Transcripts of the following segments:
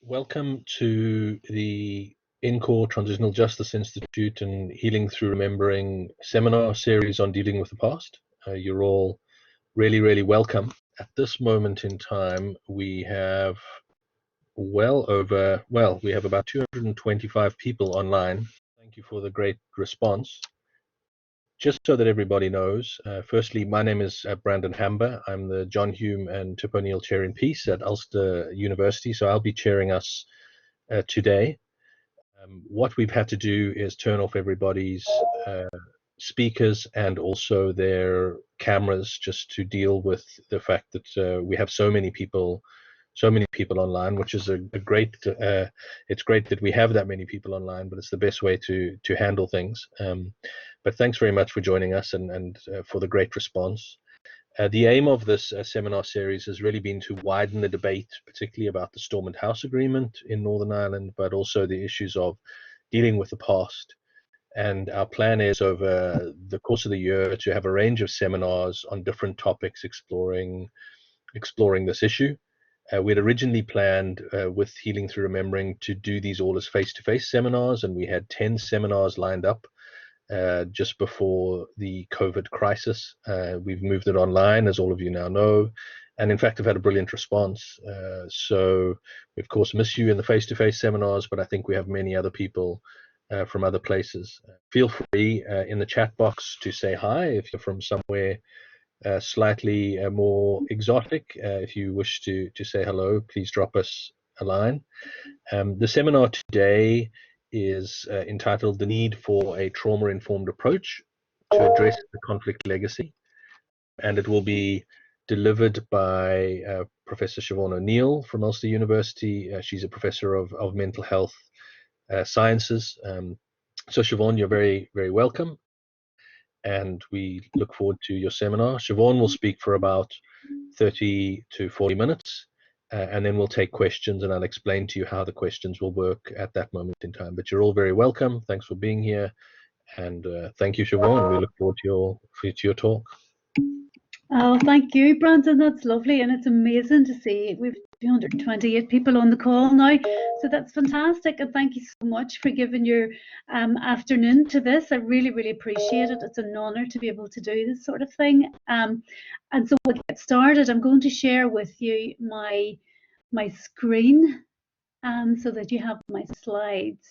Welcome to the INCORE Transitional Justice Institute and Healing Through Remembering seminar series on dealing with the past. You're all really welcome. At this moment in time, we have we have about 225 people online. Thank you for the great response. Just so that everybody knows, firstly, my name is Brandon Hamber. I'm the John Hume and Tip O'Neill Chair in Peace at Ulster University, so I'll be chairing us today. What we've had to do is turn off everybody's speakers and also their cameras just to deal with the fact that we have so many people online, which is a great it's great that we have that many people online, but it's the best way to handle things. But thanks very much for joining us and for the great response. The aim of this seminar series has really been to widen the debate, particularly about the Stormont House Agreement in Northern Ireland, but also the issues of dealing with the past. And our plan is over the course of the year to have a range of seminars on different topics exploring this issue. We'd originally planned with Healing Through Remembering to do these all as face-to-face seminars, and we had 10 seminars lined up just before the COVID crisis. We've moved it online, as all of you now know, and in fact have had a brilliant response. So we of course miss you in the face-to-face seminars, but I think we have many other people from other places. Feel free in the chat box to say hi if you're from somewhere slightly more exotic. If you wish to say hello, please drop us a line. The seminar today is entitled The Need for a Trauma-Informed Approach to Address the Conflict Legacy, and it will be delivered by Professor Siobhan O'Neill from Ulster University. She's a professor of mental health sciences. So Siobhan, you're very welcome, and we look forward to your seminar. Siobhan will speak for about 30 to 40 minutes. And then we'll take questions, and I'll explain to you how the questions will work at that moment in time. But you're all very welcome. Thanks for being here, and thank you, Siobhan. We look forward to your talk. Oh, thank you, Brandon. That's lovely, and it's amazing to see we've 228 people on the call now, so that's fantastic. And thank you so much for giving your afternoon to this. I really appreciate it. It's an honour to be able to do this sort of thing. And so we'll get started. I'm going to share with you my screen so that you have my slides.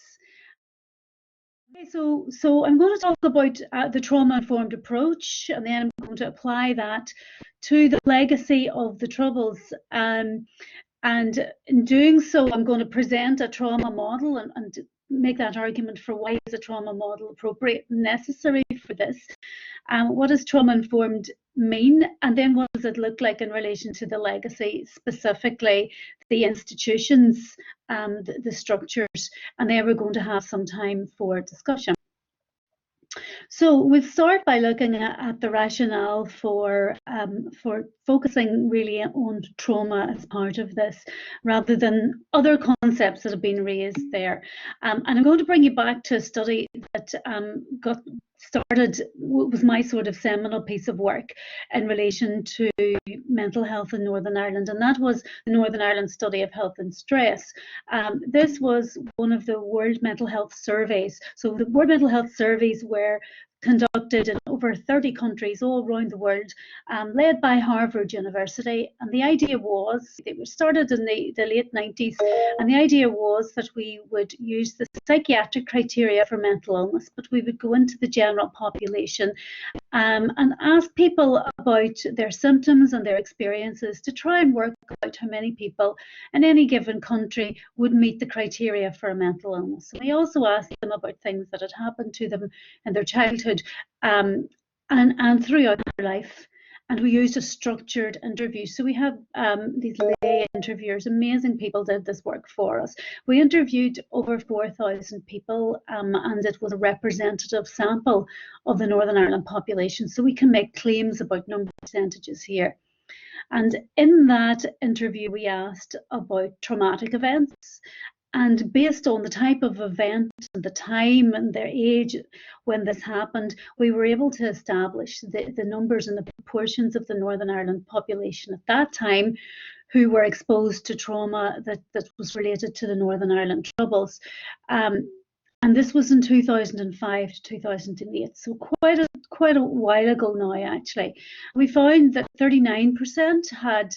Okay, so I'm going to talk about the trauma-informed approach, and then I'm going to apply that to the legacy of the Troubles. And in doing so, I'm going to present a trauma model and make that argument for why is a trauma model appropriate and necessary for this. What does trauma-informed mean, and then what does it look like in relation to the legacy, specifically the institutions, the structures, and then we're going to have some time for discussion. So we'll start by looking at the rationale for focusing really on trauma as part of this, rather than other concepts that have been raised there. And I'm going to bring you back to a study that got started, was my sort of seminal piece of work in relation to mental health in Northern Ireland, and that was the Northern Ireland Study of Health and Stress. This was one of the World Mental Health Surveys. So the World Mental Health Surveys were conducted in over 30 countries all around the world, led by Harvard University. And the idea was, they were started in the late 90s, and the idea was that we would use the psychiatric criteria for mental illness, but we would go into the general population and ask people about their symptoms and their experiences to try and work out how many people in any given country would meet the criteria for a mental illness. And we also asked them about things that had happened to them in their childhood and throughout their life. And we used a structured interview. So we have these lay interviewers, amazing people did this work for us. We interviewed over 4,000 people, and it was a representative sample of the Northern Ireland population. So we can make claims about number percentages here. And in that interview, we asked about traumatic events. And based on the type of event, and the time and their age when this happened, we were able to establish the numbers and the proportions of the Northern Ireland population at that time who were exposed to trauma that was related to the Northern Ireland Troubles. And this was in 2005 to 2008, so quite a while ago now, actually. We found that 39% had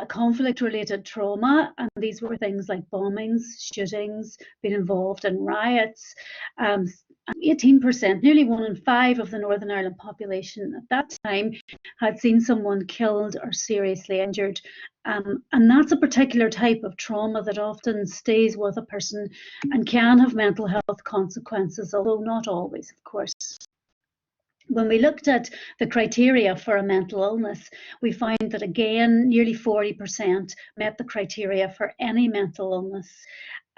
conflict-related trauma, and these were things like bombings, shootings, being involved in riots. 18%, nearly 1 in 5 of the Northern Ireland population at that time had seen someone killed or seriously injured. And that's a particular type of trauma that often stays with a person and can have mental health consequences, although not always, of course. When we looked at the criteria for a mental illness, we found that, again, nearly 40% met the criteria for any mental illness.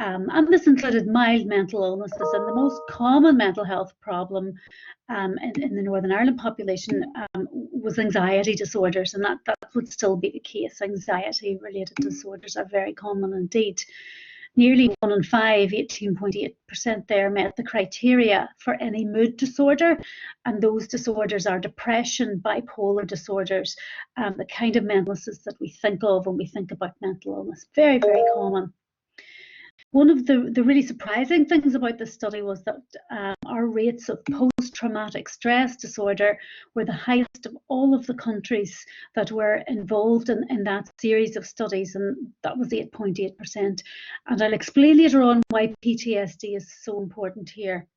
And this included mild mental illnesses, and the most common mental health problem in the Northern Ireland population was anxiety disorders, and that would still be the case. Anxiety-related disorders are very common indeed. Nearly 1 in 5, 18.8% there, met the criteria for any mood disorder, and those disorders are depression, bipolar disorders, the kind of mental illnesses that we think of when we think about mental illness. Very, very common. One of the really surprising things about this study was that our rates of post-traumatic stress disorder were the highest of all of the countries that were involved in that series of studies, and that was 8.8%. And I'll explain later on why PTSD is so important here.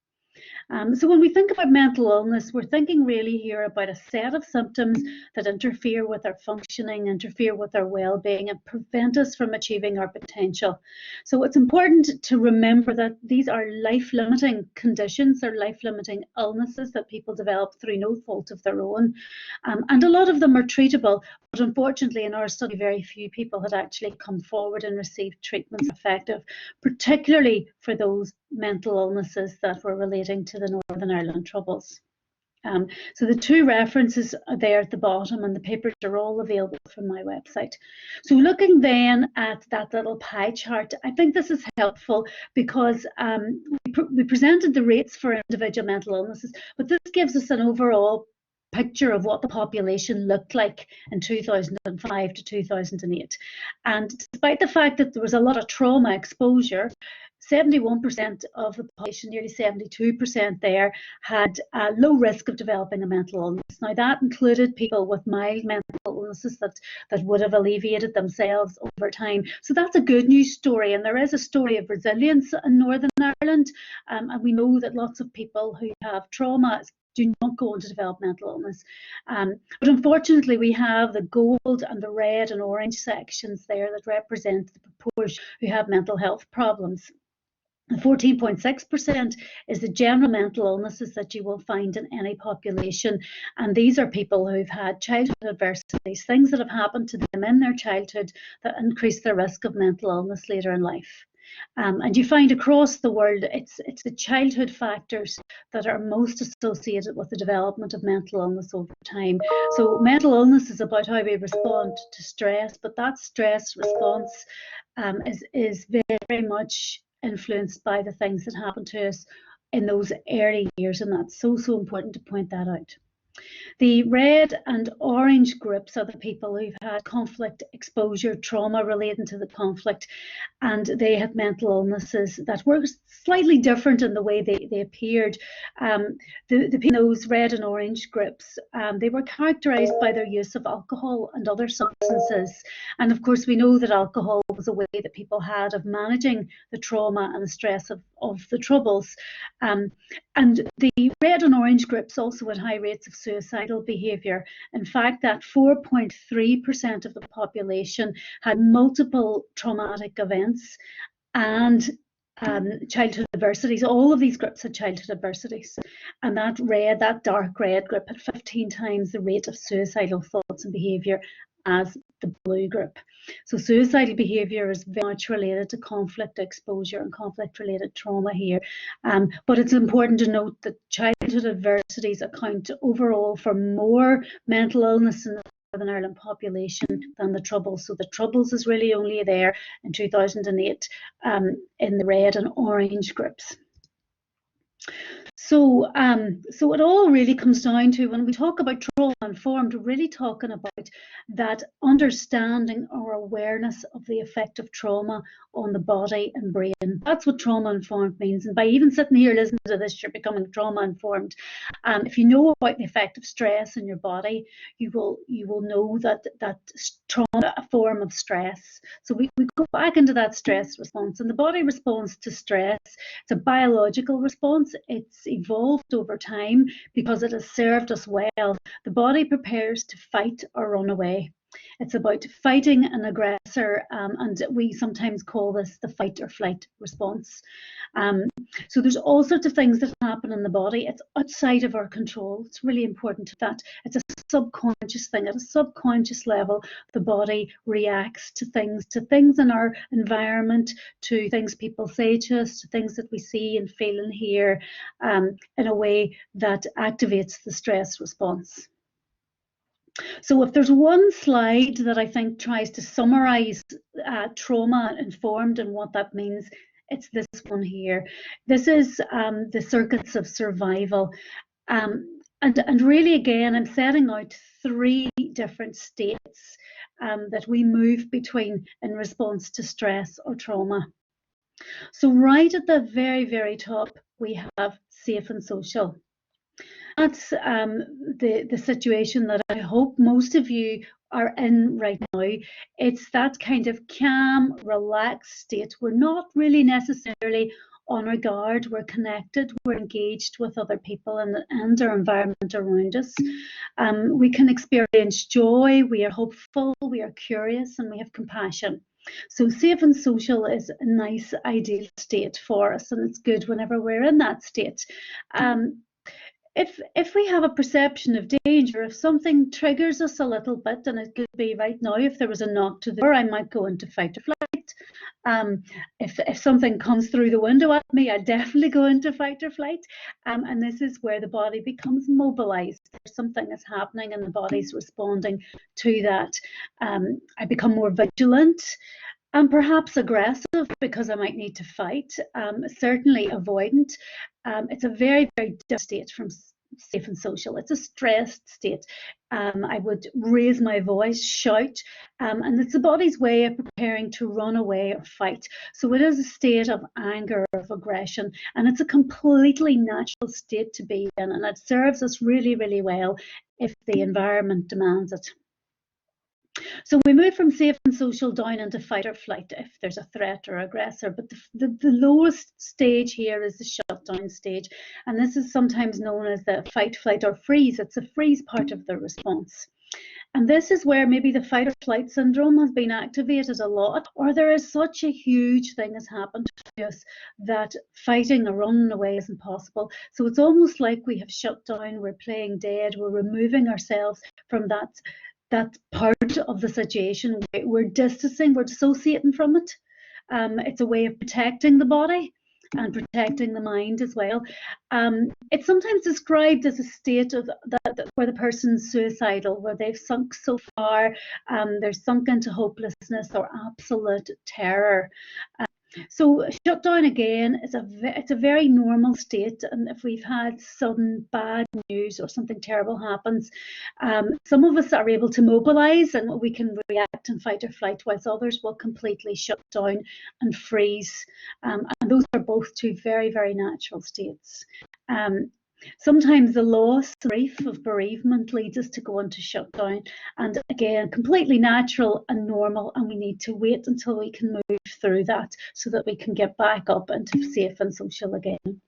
So when we think about mental illness, we're thinking really here about a set of symptoms that interfere with our functioning, interfere with our well-being, and prevent us from achieving our potential. So it's important to remember that these are life-limiting conditions or life-limiting illnesses that people develop through no fault of their own. And a lot of them are treatable, but unfortunately in our study very few people had actually come forward and received treatments effective, particularly for those mental illnesses that were relating to the Northern Ireland Troubles. So the 2 references are there at the bottom, and the papers are all available from my website. So looking then at that little pie chart, I think this is helpful because we presented the rates for individual mental illnesses, but this gives us an overall picture of what the population looked like in 2005 to 2008. And despite the fact that there was a lot of trauma exposure, 71% of the population, nearly 72% there, had a low risk of developing a mental illness. Now that included people with mild mental illnesses that would have alleviated themselves over time. So that's a good news story, and there is a story of resilience in Northern Ireland, and we know that lots of people who have trauma do not go on to develop mental illness. But unfortunately, we have the gold and the red and orange sections there that represent the proportion who have mental health problems. 14.6% is the general mental illnesses that you will find in any population, and these are people who've had childhood adversities, things that have happened to them in their childhood that increase their risk of mental illness later in life. And you find across the world it's the childhood factors that are most associated with the development of mental illness over time. So mental illness is about how we respond to stress, but that stress response is very, very much influenced by the things that happen to us in those early years, and that's so important to point that out. The red and orange groups are the people who've had conflict exposure, trauma relating to the conflict, and they had mental illnesses that were slightly different in the way they appeared. Those red and orange groups, they were characterised by their use of alcohol and other substances. And of course, we know that alcohol was a way that people had of managing the trauma and the stress of the Troubles. And the red and orange groups also had high rates of suicidal behaviour. In fact, that 4.3% of the population had multiple traumatic events and childhood adversities. All of these groups had childhood adversities, and that dark red group had 15 times the rate of suicidal thoughts and behaviour as the blue group. So suicidal behaviour is very much related to conflict exposure and conflict related trauma here, but it's important to note that childhood adversities account overall for more mental illness in the Northern Ireland population than the Troubles. So the Troubles is really only there in 2008 in the red and orange groups. So it all really comes down to, when we talk about trauma-informed, we're really talking about that understanding or awareness of the effect of trauma on the body and brain. That's what trauma-informed means. And by even sitting here listening to this, you're becoming trauma-informed. If you know about the effect of stress in your body, you will know that trauma, a form of stress. So we go back into that stress response, and the body responds to stress. It's a biological response. It's evolved over time because it has served us well. The body prepares to fight or run away. It's about fighting an aggressor, and we sometimes call this the fight or flight response. So there's all sorts of things that happen in the body. It's outside of our control. It's really important that it's a subconscious thing. At a subconscious level, the body reacts to things in our environment, to things people say to us, to things that we see and feel and hear, in a way that activates the stress response. So if there's one slide that I think tries to summarize trauma-informed and what that means, it's this one here. This is the circuits of survival. And really, again, I'm setting out 3 different states that we move between in response to stress or trauma. So right at the very, very top, we have safe and social. That's the situation that I hope most of you are in right now. It's that kind of calm, relaxed state. We're not really necessarily on our guard. We're connected. We're engaged with other people and our environment around us. We can experience joy. We are hopeful. We are curious, and we have compassion. So safe and social is a nice, ideal state for us, and it's good whenever we're in that state. If we have a perception of danger, if something triggers us a little bit, and it could be right now, if there was a knock to the door, I might go into fight or flight. If something comes through the window at me, I definitely go into fight or flight. And this is where the body becomes mobilized. Something is happening and the body's responding to that. I become more vigilant and perhaps aggressive because I might need to fight, certainly avoidant. It's a very, very different state from safe and social. It's a stressed state. I would raise my voice, shout, and it's the body's way of preparing to run away or fight. So it is a state of anger, of aggression, and it's a completely natural state to be in, and it serves us really, really well if the environment demands it. So we move from safe and social down into fight or flight if there's a threat or aggressor. But the lowest stage here is the shutdown stage. And this is sometimes known as the fight, flight, or freeze. It's a freeze part of the response. And this is where maybe the fight or flight syndrome has been activated a lot, or there is such a huge thing has happened to us that fighting or running away isn't possible. So it's almost like we have shut down, we're playing dead, we're removing ourselves from that part of the situation. We're distancing, we're dissociating from it. It's a way of protecting the body and protecting the mind as well. It's sometimes described as a state of that where the person's suicidal, where they've sunk so far, they're sunk into hopelessness or absolute terror. So shutdown again is it's a very normal state, and if we've had sudden bad news or something terrible happens, some of us are able to mobilize and we can react in fight or flight, whilst others will completely shut down and freeze. And those are both 2 very, very natural states. Sometimes the loss, grief of bereavement leads us to go into shutdown, and again, completely natural and normal, and we need to wait until we can move through that so that we can get back up into safe and social again.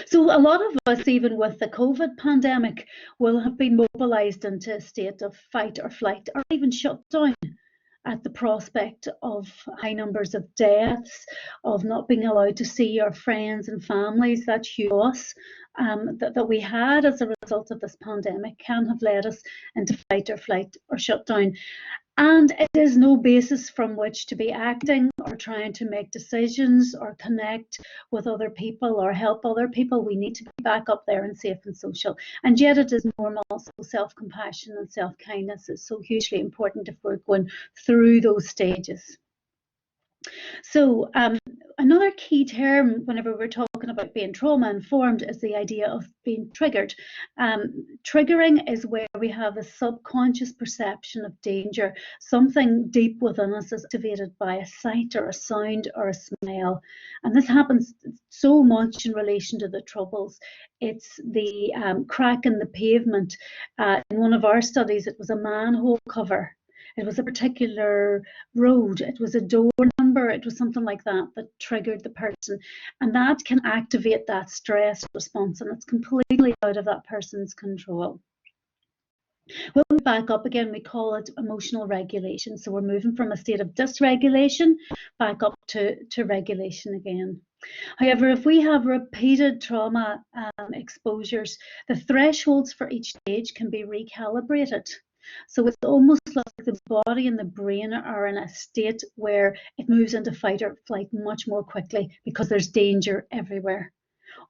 So a lot of us, even with the COVID pandemic, will have been mobilized into a state of fight or flight or even shut down at the prospect of high numbers of deaths, of not being allowed to see our friends and families. That huge loss that we had as a result of this pandemic can have led us into fight or flight or shutdown. And it is no basis from which to be acting or trying to make decisions or connect with other people or help other people. We need to be back up there and safe and social. And yet it is normal. So self-compassion and self-kindness is so hugely important if we're going through those stages. So another key term whenever we're talking about being trauma informed is the idea of being triggered. Triggering is where we have a subconscious perception of danger. Something deep within us is activated by a sight or a sound or a smell. And this happens so much in relation to the troubles. It's the crack in the pavement. In one of our studies, it was a manhole cover. It was a particular road, it was a door number, it was something like that that triggered the person. And that can activate that stress response, and it's completely out of that person's control. When we back up again, we call it emotional regulation. So we're moving from a state of dysregulation back up to regulation again. However, if we have repeated trauma exposures, the thresholds for each stage can be recalibrated. So it's almost like the body and the brain are in a state where it moves into fight or flight much more quickly because there's danger everywhere.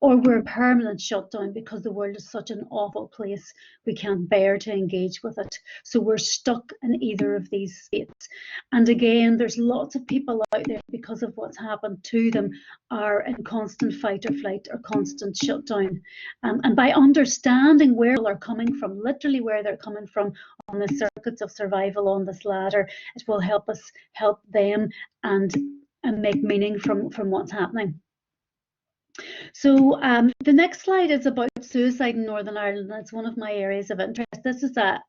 Or we're in permanent shutdown because the world is such an awful place, we can't bear to engage with it. So we're stuck in either of these states. And again, there's lots of people out there, because of what's happened to them, are in constant fight or flight or constant shutdown. And by understanding where they're coming from, literally where they're coming from on the circuits of survival on this ladder, it will help us help them and make meaning from what's happening. So the next slide is about suicide in Northern Ireland. That's one of my areas of interest. This is a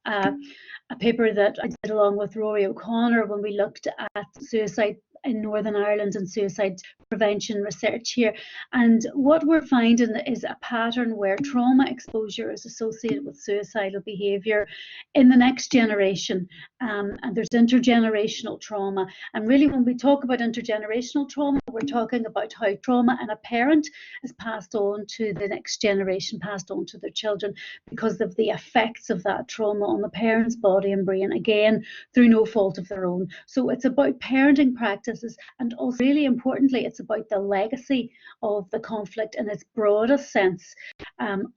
paper that I did along with Rory O'Connor when we looked at suicide in Northern Ireland and suicide prevention research here. And what we're finding is a pattern where trauma exposure is associated with suicidal behaviour in the next generation. And there's intergenerational trauma. And really, when we talk about intergenerational trauma, we're talking about how trauma in a parent is passed on to the next generation, passed on to their children, because of the effects of that trauma on the parent's body and brain, again, through no fault of their own. So it's about parenting practices, and also, really importantly, it's about the legacy of the conflict in its broadest sense: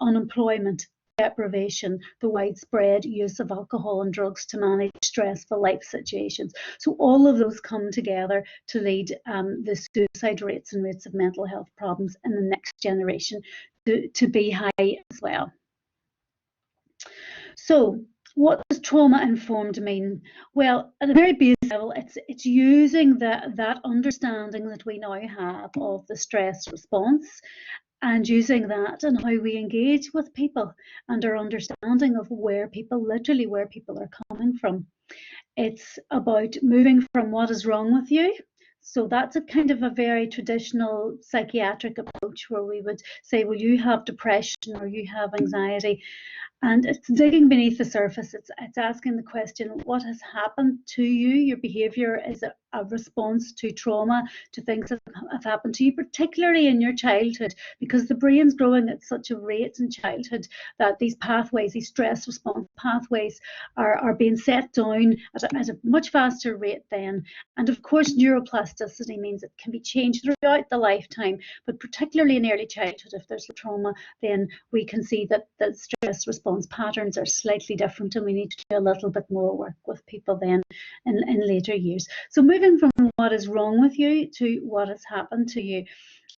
unemployment, deprivation, the widespread use of alcohol and drugs to manage stressful life situations. So all of those come together to lead the suicide rates and rates of mental health problems in the next generation to be high as well. So what does trauma informed mean? Well, at a very basic level, it's using that understanding that we now have of the stress response, and using that and how we engage with people and our understanding of where people are coming from. It's about moving from what is wrong with you. So that's a kind of a very traditional psychiatric approach, where we would say, well, you have depression or you have anxiety. And it's digging beneath the surface. It's asking the question, what has happened to you? Your behaviour is a response to trauma, to things that have happened to you, particularly in your childhood, because the brain's growing at such a rate in childhood that these pathways, these stress response pathways, are being set down at a much faster rate then. And of course, neuroplasticity means it can be changed throughout the lifetime, but particularly in early childhood, if there's trauma, then we can see that the stress response patterns are slightly different, and we need to do a little bit more work with people then in later years. So moving from what is wrong with you to what has happened to you.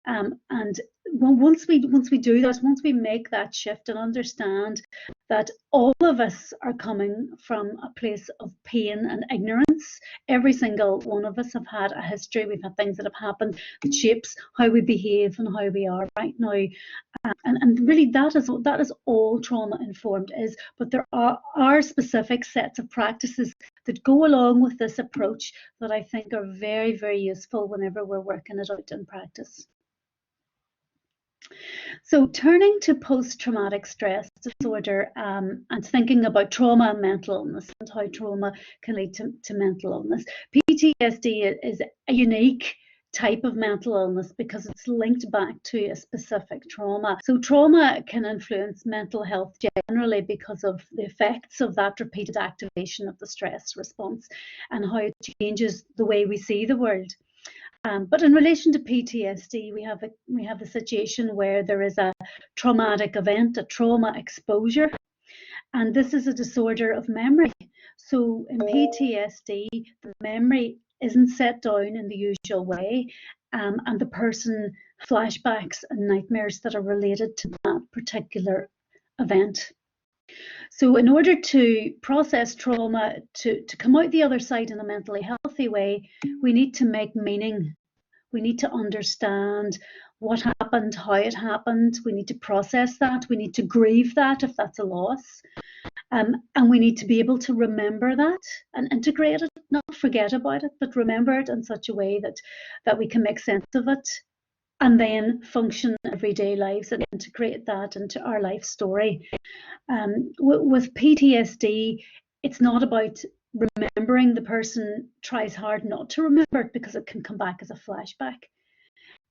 And once we do that, once we make that shift and understand that all of us are coming from a place of pain and ignorance, every single one of us have had a history. We've had things that have happened that shapes how we behave and how we are right now. And really, that is all trauma informed is. But there are specific sets of practices that go along with this approach that I think are very, very useful whenever we're working it out in practice. So turning to post-traumatic stress disorder and thinking about trauma and mental illness and how trauma can lead to mental illness. PTSD is a unique type of mental illness because it's linked back to a specific trauma. So trauma can influence mental health generally because of the effects of that repeated activation of the stress response and how it changes the way we see the world. But in relation to PTSD, we have the situation where there is a traumatic event, a trauma exposure, and this is a disorder of memory. So in PTSD, the memory isn't set down in the usual way, and the person flashbacks and nightmares that are related to that particular event. So in order to process trauma, to come out the other side in a mentally healthy way, we need to make meaning. We need to understand what happened, how it happened. We need to process that. We need to grieve that if that's a loss. And we need to be able to remember that and integrate it, not forget about it, but remember it in such a way that we can make sense of it, and then function everyday lives and integrate that into our life story. With PTSD, it's not about remembering. The person tries hard not to remember it because it can come back as a flashback.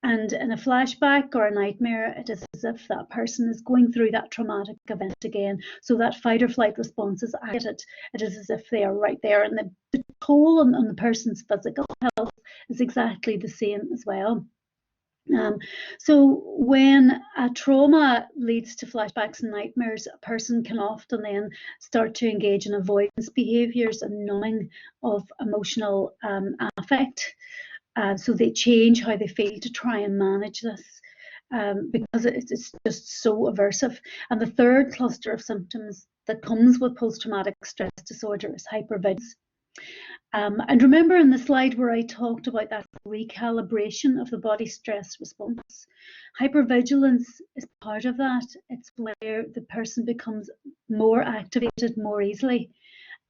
And in a flashback or a nightmare, it is as if that person is going through that traumatic event again. So that fight or flight response is activated. It is as if they are right there. And the toll on the person's physical health is exactly the same as well. So when a trauma leads to flashbacks and nightmares, a person can often then start to engage in avoidance behaviours and numbing of emotional affect. So they change how they feel to try and manage this because it's just so aversive. And the third cluster of symptoms that comes with post-traumatic stress disorder is hypervigilance. And remember in the slide where I talked about that recalibration of the body stress response, hypervigilance is part of that. It's where the person becomes more activated more easily,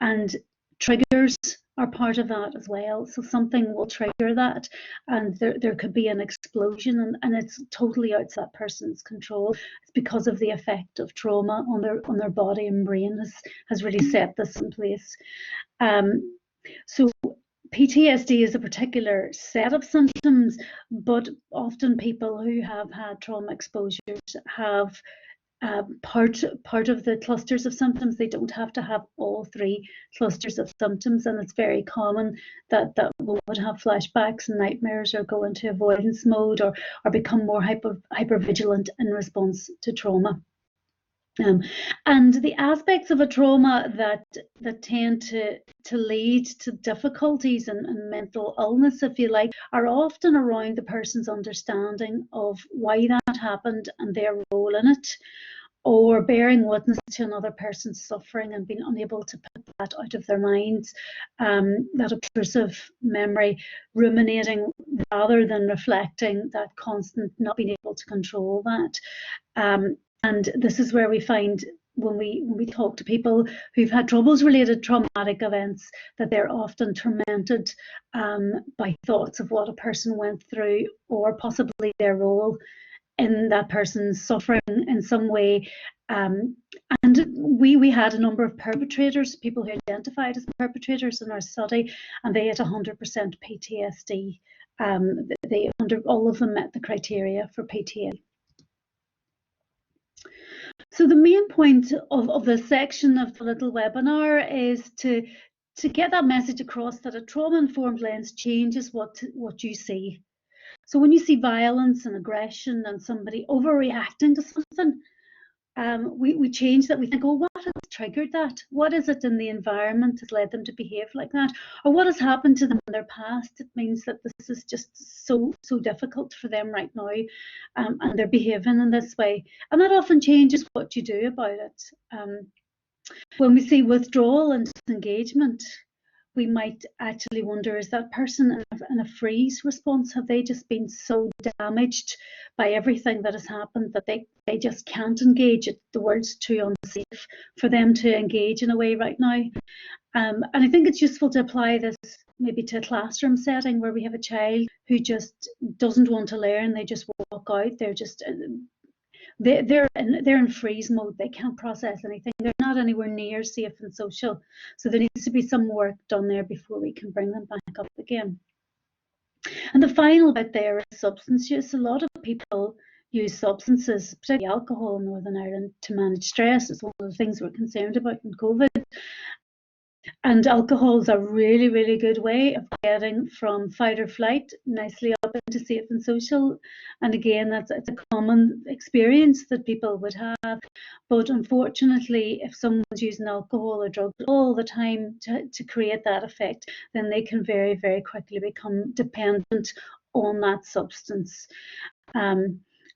and triggers are part of that as well. So something will trigger that, and there could be an explosion, and it's totally outside that person's control. It's because of the effect of trauma on their body and brain has really set this in place. So PTSD is a particular set of symptoms, but often people who have had trauma exposures have part of the clusters of symptoms. They don't have to have all three clusters of symptoms, and it's very common that we would have flashbacks and nightmares, or go into avoidance mode, or become more hypervigilant in response to trauma. And the aspects of a trauma that tend to lead to difficulties and mental illness, if you like, are often around the person's understanding of why that happened and their role in it, or bearing witness to another person's suffering and being unable to put that out of their minds, that obtrusive memory, ruminating rather than reflecting, that constant not being able to control that. And this is where we find when we talk to people who've had troubles related traumatic events, that they're often tormented by thoughts of what a person went through, or possibly their role in that person's suffering in some way. And we had a number of perpetrators, people who identified as perpetrators in our study, and they had 100% PTSD. All of them met the criteria for PTSD. So the main point of this section of the little webinar is to get that message across, that a trauma-informed lens changes what you see. So when you see violence and aggression and somebody overreacting to something, we change that. We think, oh, what has triggered that? What is it in the environment that led them to behave like that? Or what has happened to them in their past? It means that this is just so difficult for them right now, and they're behaving in this way. And that often changes what you do about it. When we see withdrawal and disengagement, we might actually wonder, is that person in a freeze response? Have they just been so damaged by everything that has happened that they just can't engage? The word's too unsafe for them to engage in a way right now. And I think it's useful to apply this maybe to a classroom setting where we have a child who just doesn't want to learn. They just walk out. They're just they're in freeze mode. They can't process anything. They're not anywhere near safe and social. So there needs to be some work done there before we can bring them back up again. And the final bit there is substance use. A lot of people use substances, particularly alcohol in Northern Ireland, to manage stress. It's one of the things we're concerned about in COVID. And alcohol is a really, really good way of getting from fight or flight nicely up into safe and social. And again, it's a common experience that people would have. But unfortunately, if someone's using alcohol or drugs all the time to create that effect, then they can very, very quickly become dependent on that substance.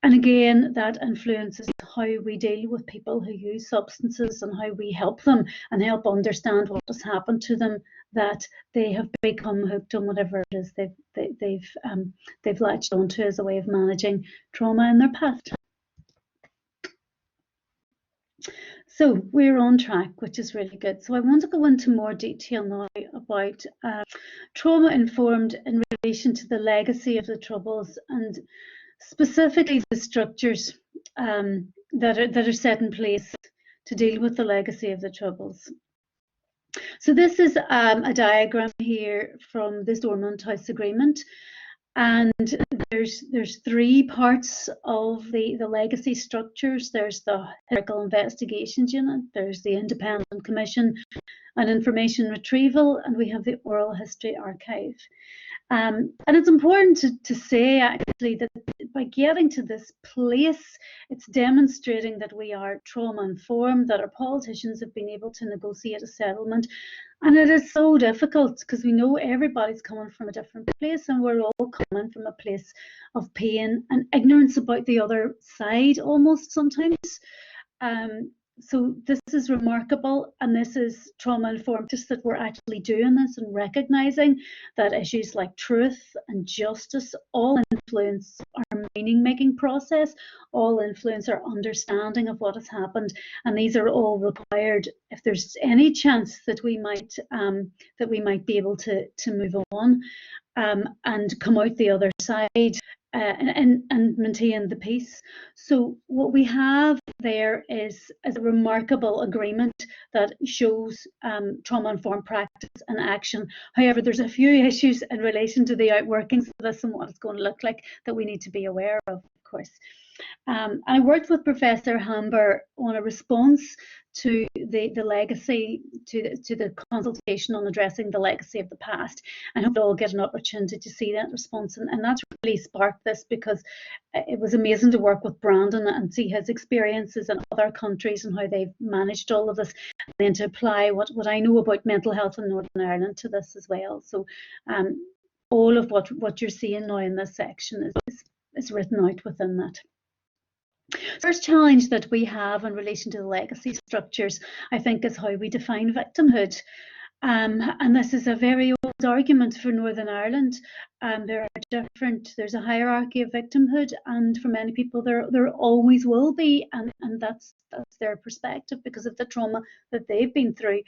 And again, that influences how we deal with people who use substances and how we help them and help understand what has happened to them, that they have become hooked on whatever it is they've latched onto as a way of managing trauma in their past. So we're on track, which is really good. So I want to go into more detail now about trauma informed in relation to the legacy of the Troubles, and specifically the structures that are set in place to deal with the legacy of the Troubles. So this is a diagram here from the Stormont House Agreement, and there's three parts of the legacy structures. There's the Historical Investigations Unit, there's the Independent Commission and Information Retrieval, and we have the Oral History Archive. And it's important to say actually that by getting to this place, it's demonstrating that we are trauma informed, that our politicians have been able to negotiate a settlement. And it is so difficult because we know everybody's coming from a different place, and we're all coming from a place of pain and ignorance about the other side almost sometimes. So this is remarkable, and this is trauma-informed, just that we're actually doing this and recognising that issues like truth and justice all influence our meaning-making process, all influence our understanding of what has happened, and these are all required if there's any chance that we might be able to move on and come out the other side. And maintain the peace. So what we have there is a remarkable agreement that shows trauma-informed practice and action. However, there's a few issues in relation to the outworkings of this and what it's going to look like that we need to be aware of course. I worked with Professor Hamber on a response to the legacy, to the consultation on addressing the legacy of the past. And hope you'll get an opportunity to see that response. And that's really sparked this, because it was amazing to work with Brandon and see his experiences in other countries and how they've managed all of this, and then to apply what I know about mental health in Northern Ireland to this as well. So all of what you're seeing now in this section is written out within that. First challenge that we have in relation to the legacy structures, I think, is how we define victimhood. And this is a very old argument for Northern Ireland. There's a hierarchy of victimhood, and for many people there always will be, and that's their perspective because of the trauma that they've been through.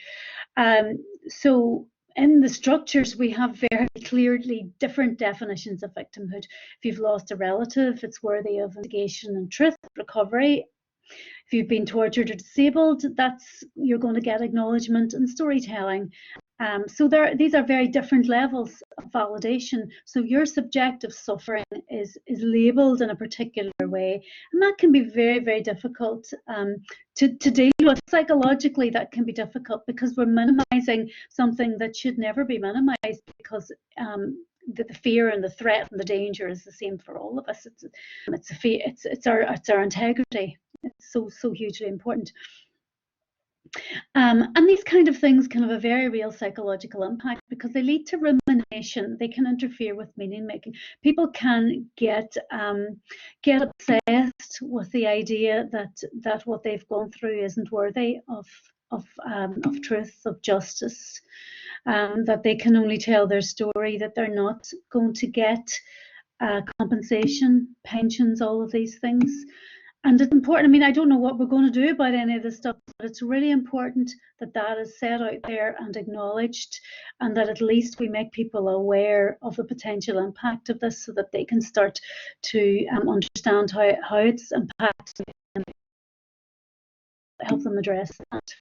So in the structures, we have very clearly different definitions of victimhood. If you've lost a relative, it's worthy of investigation and truth recovery. If you've been tortured or disabled, you're going to get acknowledgement and storytelling. So these are very different levels of validation. So your subjective suffering is labelled in a particular way, and that can be very, very difficult to deal with. Psychologically, that can be difficult because we're minimising something that should never be minimised, because the fear and the threat and the danger is the same for all of us. It's our integrity. It's so hugely important. And these kind of things can have a very real psychological impact because they lead to rumination. They can interfere with meaning making. People can get obsessed with the idea that what they've gone through isn't worthy of truth, of justice, that they can only tell their story, that they're not going to get compensation, pensions, all of these things. And it's important. I mean, I don't know what we're going to do about any of this stuff, but it's really important that that is set out there and acknowledged, and that at least we make people aware of the potential impact of this so that they can start to understand how it's impacting and help them address that.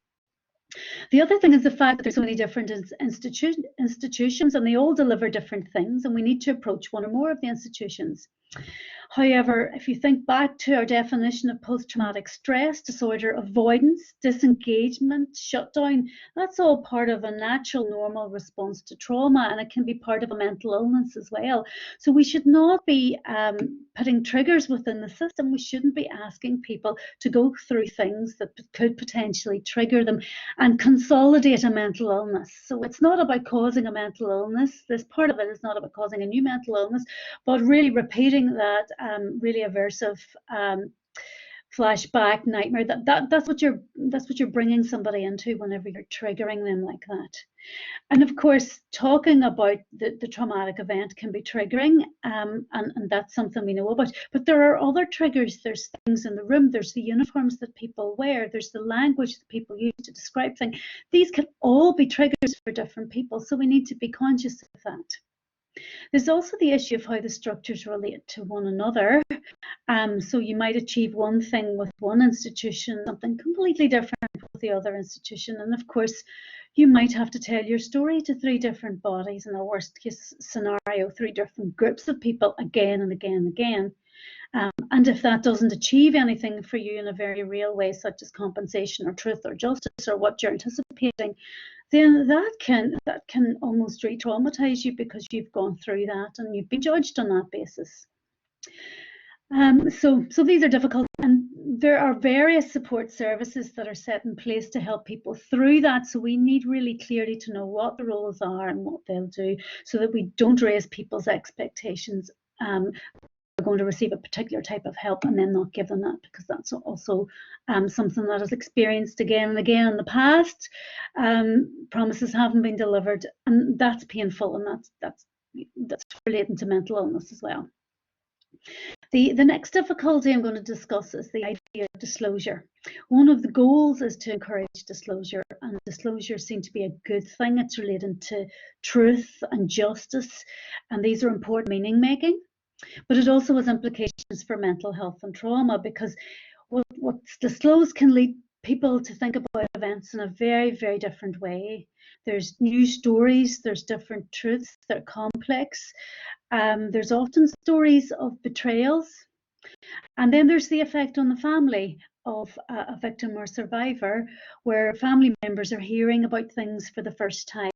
The other thing is the fact that there's so many different institutions, and they all deliver different things, and we need to approach one or more of the institutions. However, if you think back to our definition of post-traumatic stress disorder, avoidance, disengagement, shutdown, that's all part of a natural, normal response to trauma, and it can be part of a mental illness as well. So we should not be putting triggers within the system. We shouldn't be asking people to go through things that could potentially trigger them and consolidate a mental illness. So it's not about causing a mental illness. This part of it is not about causing a new mental illness, but really repeating that really aversive flashback nightmare. That's what you're bringing somebody into whenever you're triggering them like that. And of course, talking about the traumatic event can be triggering, and that's something we know about. But there are other triggers. There's things in the room, there's the uniforms that people wear, there's the language that people use to describe things. These can all be triggers for different people, so we need to be conscious of that. There's also the issue of how the structures relate to one another. So you might achieve one thing with one institution, something completely different with the other institution. And of course, you might have to tell your story to 3 different bodies, in a worst case scenario, 3 different groups of people again and again and again. And if that doesn't achieve anything for you in a very real way, such as compensation or truth or justice or what you're anticipating, then that can almost re-traumatize you, because you've gone through that and you've been judged on that basis. So these are difficult, and there are various support services that are set in place to help people through that. So we need really clearly to know what the roles are and what they'll do, so that we don't raise people's expectations. They're going to receive a particular type of help and then not give them that, because that's also something that is experienced again and again in the past. Promises haven't been delivered, and that's painful, and that's relating to mental illness as well. The next difficulty I'm going to discuss is the idea of disclosure. One of the goals is to encourage disclosure, and disclosure seems to be a good thing. It's related to truth and justice, and these are important meaning making. But it also has implications for mental health and trauma, because what's disclosed can lead people to think about events in a very, very different way. There's new stories, there's different truths, they're complex. There's often stories of betrayals. And then there's the effect on the family of a victim or survivor, where family members are hearing about things for the first time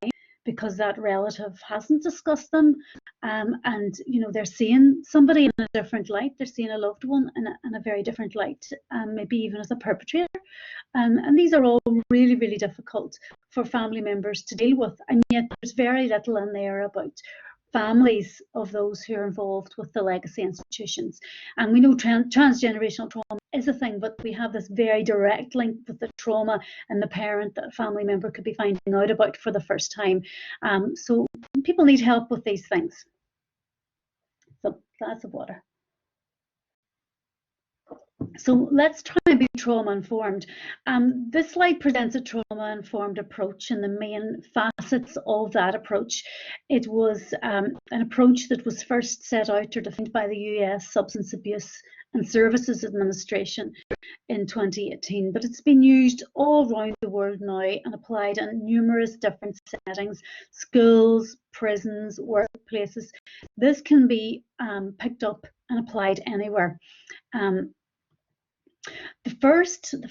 because that relative hasn't discussed them, and they're seeing somebody in a different light. They're seeing a loved one in a very different light, maybe even as a perpetrator, and these are all really, really difficult for family members to deal with, and yet there's very little in there about families of those who are involved with the legacy institutions. And we know transgenerational trauma is a thing, but we have this very direct link with the trauma and the parent that a family member could be finding out about for the first time. So people need help with these things. So glass of water. So let's try and be trauma informed. This slide presents a trauma informed approach and the main facets of that approach. It was an approach that was first set out or defined by the US Substance Abuse and Services Administration in 2018, but it's been used all around the world now and applied in numerous different settings: schools, prisons, workplaces. This can be picked up and applied anywhere. The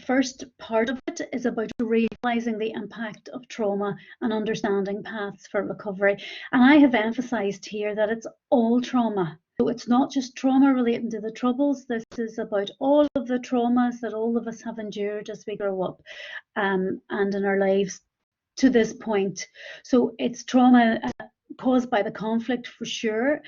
first part of it is about realising the impact of trauma and understanding paths for recovery. And I have emphasised here that it's all trauma. So it's not just trauma relating to the troubles. This is about all of the traumas that all of us have endured as we grow up and in our lives to this point. So it's trauma caused by the conflict for sure,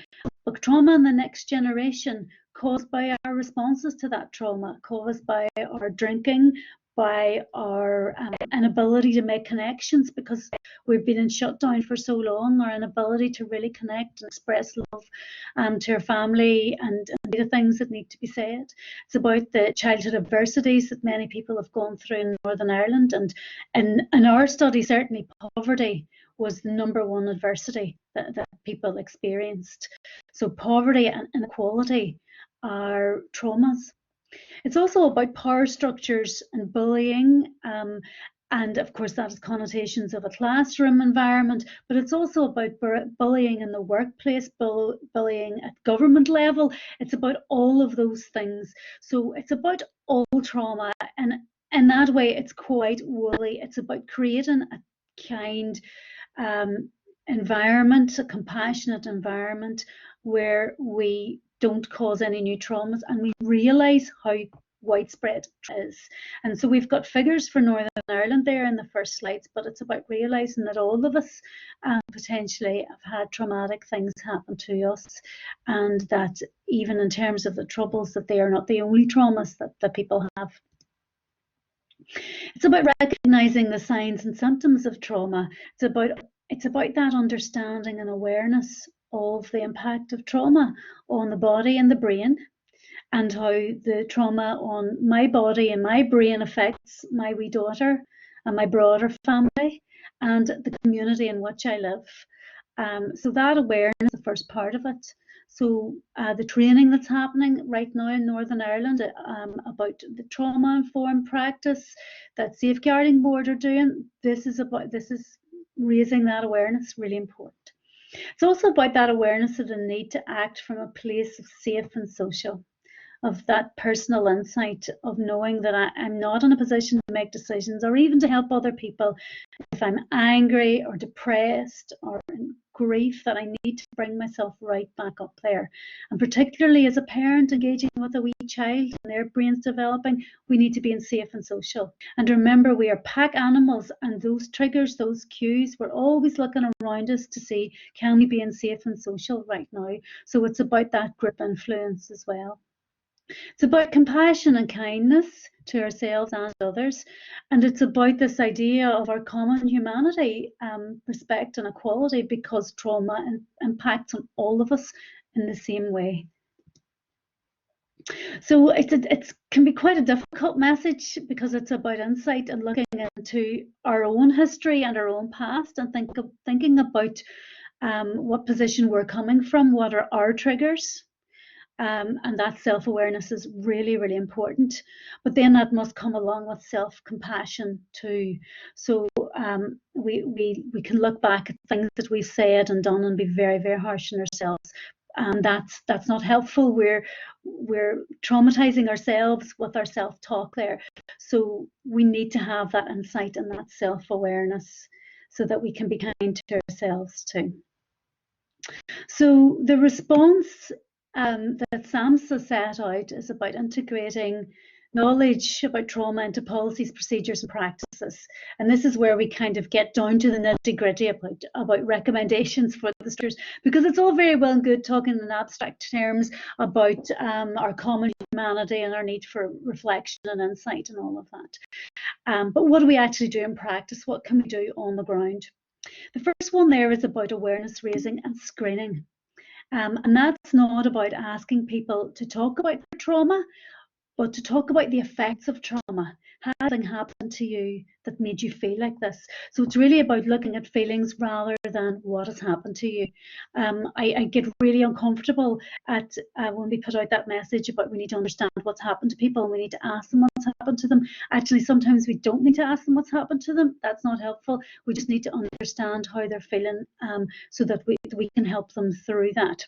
but trauma in the next generation caused by our responses to that trauma, caused by our drinking, by our inability to make connections because we've been in shutdown for so long, our inability to really connect and express love to our family and the things that need to be said. It's about the childhood adversities that many people have gone through in Northern Ireland, and in our study, certainly poverty was the #1 adversity that people experienced. So poverty and inequality are traumas. It's also about power structures and bullying, And of course, that has connotations of a classroom environment, but it's also about bullying in the workplace, bullying at government level. It's about all of those things. So it's about all trauma. And in that way, it's quite woolly. It's about creating a kind environment, a compassionate environment where we don't cause any new traumas and we realise how widespread is. And so we've got figures for Northern Ireland there in the first slides, but it's about realising that all of us potentially have had traumatic things happen to us, and that even in terms of the troubles, that they are not the only traumas that people have. It's about recognising the signs and symptoms of trauma. It's about that understanding and awareness of the impact of trauma on the body and the brain, and how the trauma on my body and my brain affects my wee daughter and my broader family and the community in which I live. So that awareness is the first part of it. So the training that's happening right now in Northern Ireland about the trauma-informed practice that Safeguarding Board are doing, this is raising that awareness, really important. It's also about that awareness of the need to act from a place of safe and social, of that personal insight, of knowing that I'm not in a position to make decisions or even to help other people. If I'm angry or depressed or in grief, that I need to bring myself right back up there. And particularly as a parent engaging with a wee child and their brain's developing, we need to be in safe and social. And remember, we are pack animals, and those triggers, those cues, we're always looking around us to see, can we be in safe and social right now? So it's about that group influence as well. It's about compassion and kindness to ourselves and others, and it's about this idea of our common humanity, respect and equality, because trauma impacts on all of us in the same way. So it can be quite a difficult message, because it's about insight and looking into our own history and our own past, and thinking about what position we're coming from, what are our triggers. And that self-awareness is really, really important. But then that must come along with self-compassion too. So we can look back at things that we've said and done and be very, very harsh on ourselves. And that's not helpful. We're traumatizing ourselves with our self-talk there. So we need to have that insight and that self-awareness so that we can be kind to ourselves too. So the response that SAMHSA set out is about integrating knowledge about trauma into policies, procedures and practices. And this is where we kind of get down to the nitty-gritty about recommendations for the structures, because it's all very well and good talking in abstract terms about our common humanity and our need for reflection and insight and all of that. But what do we actually do in practice? What can we do on the ground? The first one there is about awareness raising and screening. And that's not about asking people to talk about their trauma, but to talk about the effects of trauma. Has something happened to you that made you feel like this? So it's really about looking at feelings rather than what has happened to you. I get really uncomfortable at when we put out that message about we need to understand what's happened to people and we need to ask them what's happened to them. Actually, sometimes we don't need to ask them what's happened to them. That's not helpful. We just need to understand how they're feeling so that we can help them through that.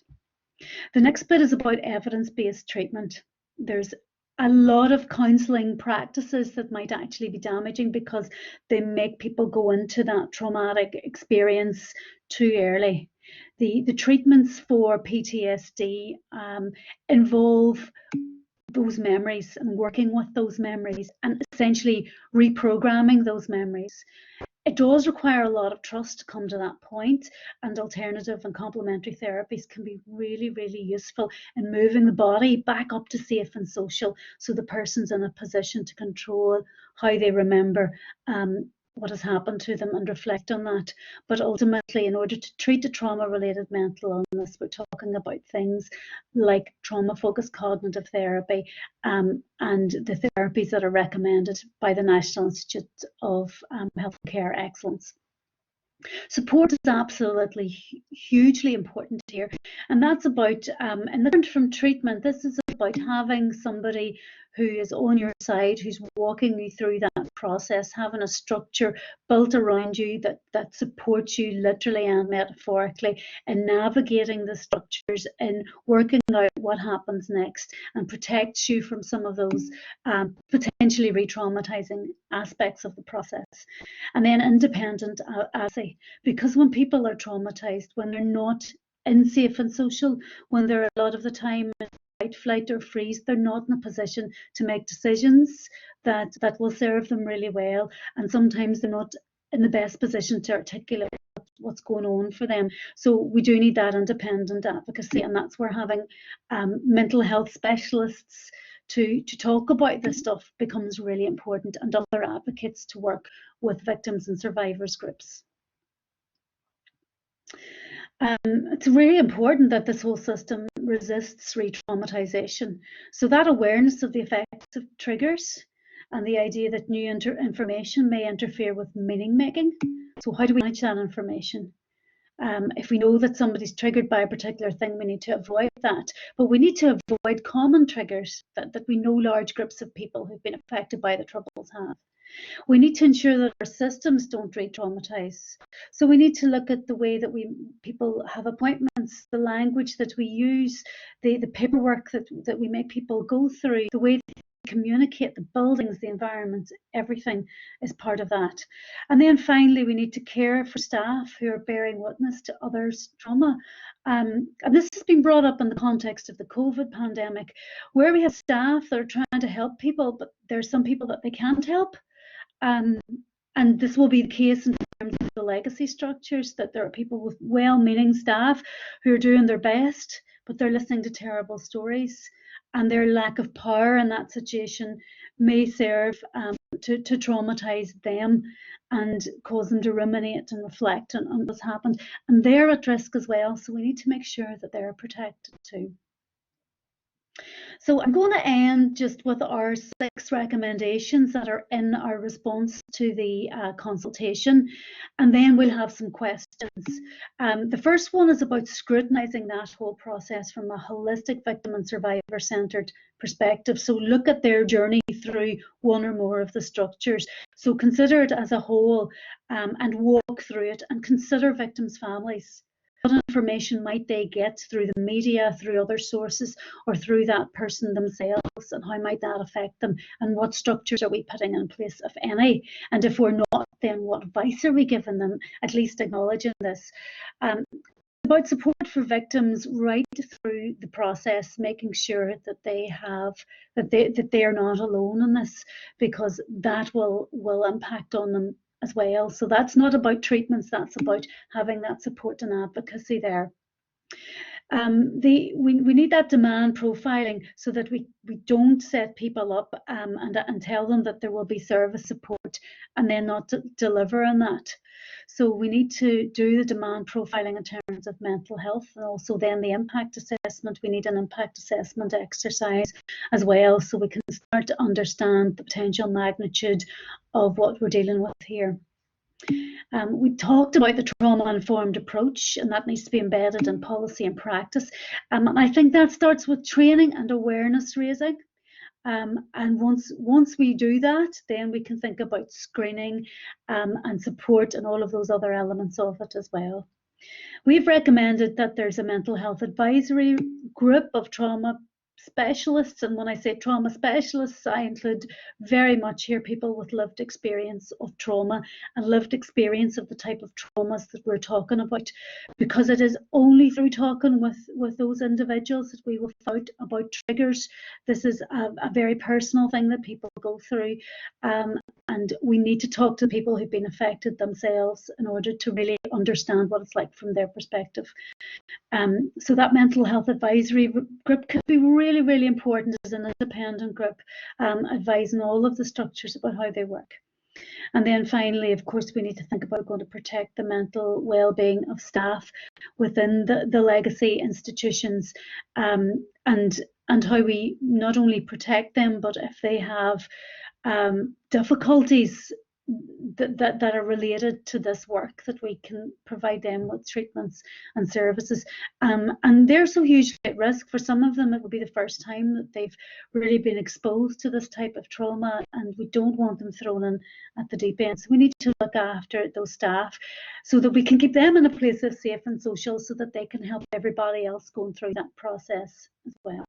The next bit is about evidence-based treatment. There's a lot of counselling practices that might actually be damaging because they make people go into that traumatic experience too early. The treatments for PTSD involve those memories and working with those memories and essentially reprogramming those memories. It does require a lot of trust to come to that point, and alternative and complementary therapies can be really, really useful in moving the body back up to safe and social, so the person's in a position to control how they remember what has happened to them and reflect on that. But ultimately, in order to treat the trauma-related mental illness, we're talking about things like trauma-focused cognitive therapy and the therapies that are recommended by the National Institute of Health and Care Excellence. Support is absolutely hugely important here, and that's about, and different from treatment, this is about having somebody who is on your side, who's walking you through that process, having a structure built around you that supports you literally and metaphorically in navigating the structures and working out what happens next, and protects you from some of those potentially re-traumatizing aspects of the process. And then independent assay, because when people are traumatized, when they're not in safe and social, when they're a lot of the time in fight, flight or freeze, they're not in a position to make decisions that will serve them really well, and sometimes they're not in the best position to articulate what's going on for them. So we do need that independent advocacy, and that's where having mental health specialists to talk about this stuff becomes really important, and other advocates to work with victims and survivors groups. It's really important that this whole system resists re-traumatization. So that awareness of the effects of triggers and the idea that new information may interfere with meaning making. So how do we manage that information? If we know that somebody's triggered by a particular thing, we need to avoid that. But we need to avoid common triggers that we know large groups of people who've been affected by the Troubles have. We need to ensure that our systems don't re-traumatize. So we need to look at the way that people have appointments, the language that we use, the paperwork that we make people go through, the way they communicate, the buildings, the environment, everything is part of that. And then finally, we need to care for staff who are bearing witness to others' trauma. And this has been brought up in the context of the COVID pandemic, where we have staff that are trying to help people, but there's some people that they can't help. And this will be the case in terms of the legacy structures, that there are people with well-meaning staff who are doing their best, but they're listening to terrible stories, and their lack of power in that situation may serve to traumatize them and cause them to ruminate and reflect on what's happened. And they're at risk as well, so we need to make sure that they're protected too. So I'm going to end just with our 6 recommendations that are in our response to the consultation, and then we'll have some questions. The first one is about scrutinising that whole process from a holistic victim and survivor centred perspective. So look at their journey through one or more of the structures. So consider it as a whole and walk through it, and consider victims' families. What information might they get through the media, through other sources, or through that person themselves, and how might that affect them? And what structures are we putting in place, if any? And if we're not, then what advice are we giving them, at least acknowledging this? About support for victims right through the process, making sure that they have, that they are not alone in this, because that will impact on them as well. So that's not about treatments, that's about having that support and advocacy there. We need that demand profiling, so that we don't set people up and tell them that there will be service support and then not deliver on that. So we need to do the demand profiling in terms of mental health, and also then the impact assessment. We need an impact assessment exercise as well, so we can start to understand the potential magnitude of what we're dealing with here. We talked about the trauma-informed approach, and that needs to be embedded in policy and practice. And I think that starts with training and awareness raising. And once we do that, then we can think about screening and support and all of those other elements of it as well. We've recommended that there's a mental health advisory group of trauma specialists, and when I say trauma specialists, I include very much here people with lived experience of trauma and lived experience of the type of traumas that we're talking about, because it is only through talking with those individuals that we will find out about triggers. This is a very personal thing that people go through, and we need to talk to people who've been affected themselves in order to really understand what it's like from their perspective. So that mental health advisory group could be really, really important as an independent group, advising all of the structures about how they work. And then finally, of course, we need to think about going to protect the mental well-being of staff within the legacy institutions, and how we not only protect them, but if they have difficulties that are related to this work, that we can provide them with treatments and services. And they're so hugely at risk. For some of them, it will be the first time that they've really been exposed to this type of trauma, and we don't want them thrown in at the deep end. So we need to look after those staff so that we can keep them in a place of safe and social, so that they can help everybody else going through that process as well.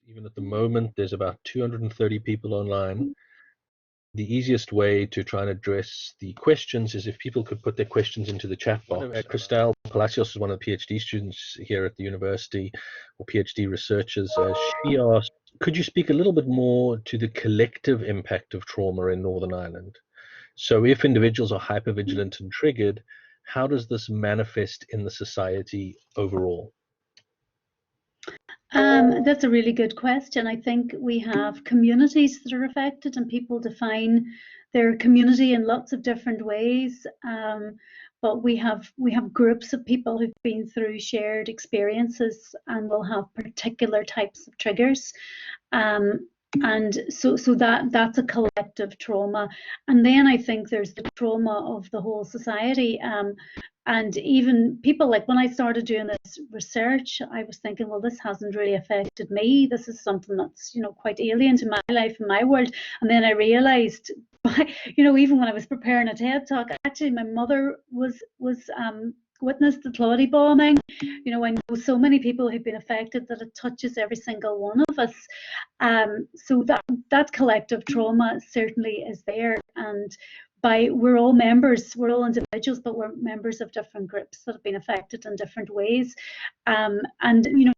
Even at the moment, there's about 230 people online. The easiest way to try and address the questions is if people could put their questions into the chat box. Christelle Palacios is one of the PhD students here at the university, or PhD researchers. She asked, could you speak a little bit more to the collective impact of trauma in Northern Ireland? So if individuals are hypervigilant and triggered, how does this manifest in the society overall? That's a really good question. I think we have communities that are affected, and people define their community in lots of different ways. But we have groups of people who've been through shared experiences and will have particular types of triggers. And so that's a collective trauma. And then I think there's the trauma of the whole society. And even people, like when I started doing this research, I was thinking, well, this hasn't really affected me. This is something that's, quite alien to my life and my world. And then I realized, even when I was preparing a TED talk, actually my mother was witnessed the Claudy bombing. I know so many people who've been affected that it touches every single one of us. So that collective trauma certainly is there. And we're all members, we're all individuals, but we're members of different groups that have been affected in different ways. And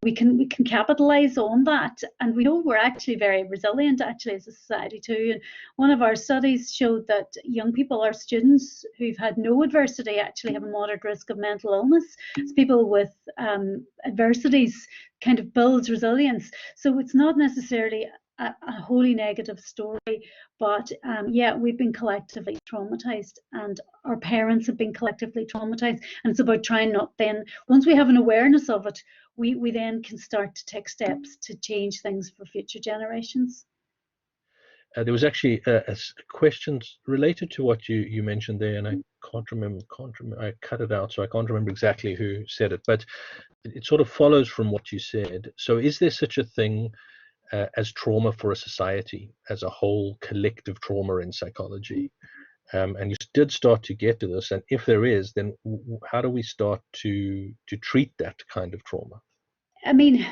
we can capitalize on that, and we know we're actually very resilient actually as a society too. And one of our studies showed that young people, our students who've had no adversity, actually have a moderate risk of mental illness. It's people with adversities kind of builds resilience. So it's not necessarily a wholly negative story, but we've been collectively traumatized, and our parents have been collectively traumatized, and it's about trying not then, once we have an awareness of it, we then can start to take steps to change things for future generations. There was actually a question related to what you mentioned there, and I can't remember. I cut it out, so I can't remember exactly who said it, but it sort of follows from what you said. So is there such a thing as trauma for a society as a whole, collective trauma in psychology? And you did start to get to this, and if there is, then how do we start to treat that kind of trauma? I mean,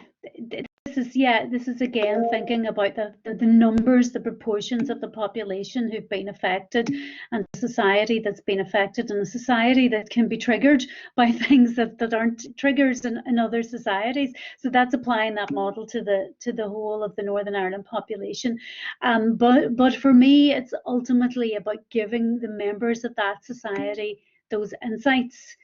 this is again thinking about the numbers, the proportions of the population who've been affected, and the society that's been affected, and a society that can be triggered by things that aren't triggers in other societies. So that's applying that model to the whole of the Northern Ireland population. But for me, it's ultimately about giving the members of that society those insights.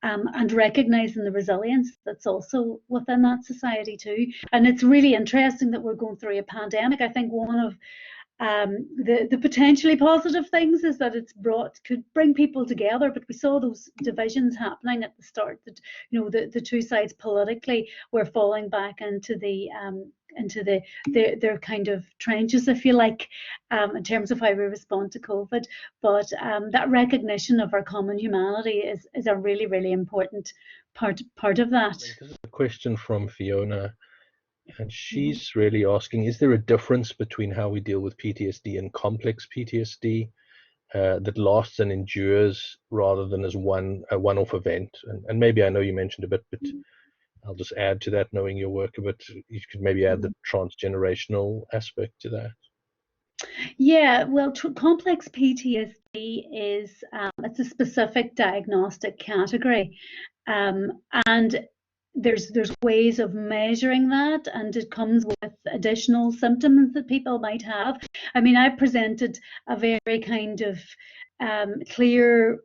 And recognizing the resilience that's also within that society too. And it's really interesting that we're going through a pandemic. I think one of the potentially positive things is that could bring people together, but we saw those divisions happening at the start, that the two sides politically were falling back into their kind of trenches, if you like, in terms of how we respond to COVID. But that recognition of our common humanity is a really, really important part of that. This is a question from Fiona, and she's really asking, is there a difference between how we deal with PTSD and complex PTSD that lasts and endures, rather than as a one-off event? And maybe, I know you mentioned a bit, but I'll just add to that, knowing your work a bit, you could maybe add the transgenerational aspect to that. Yeah, well, complex PTSD is it's a specific diagnostic category, and there's ways of measuring that, and it comes with additional symptoms that people might have. I mean, I presented a very kind of clear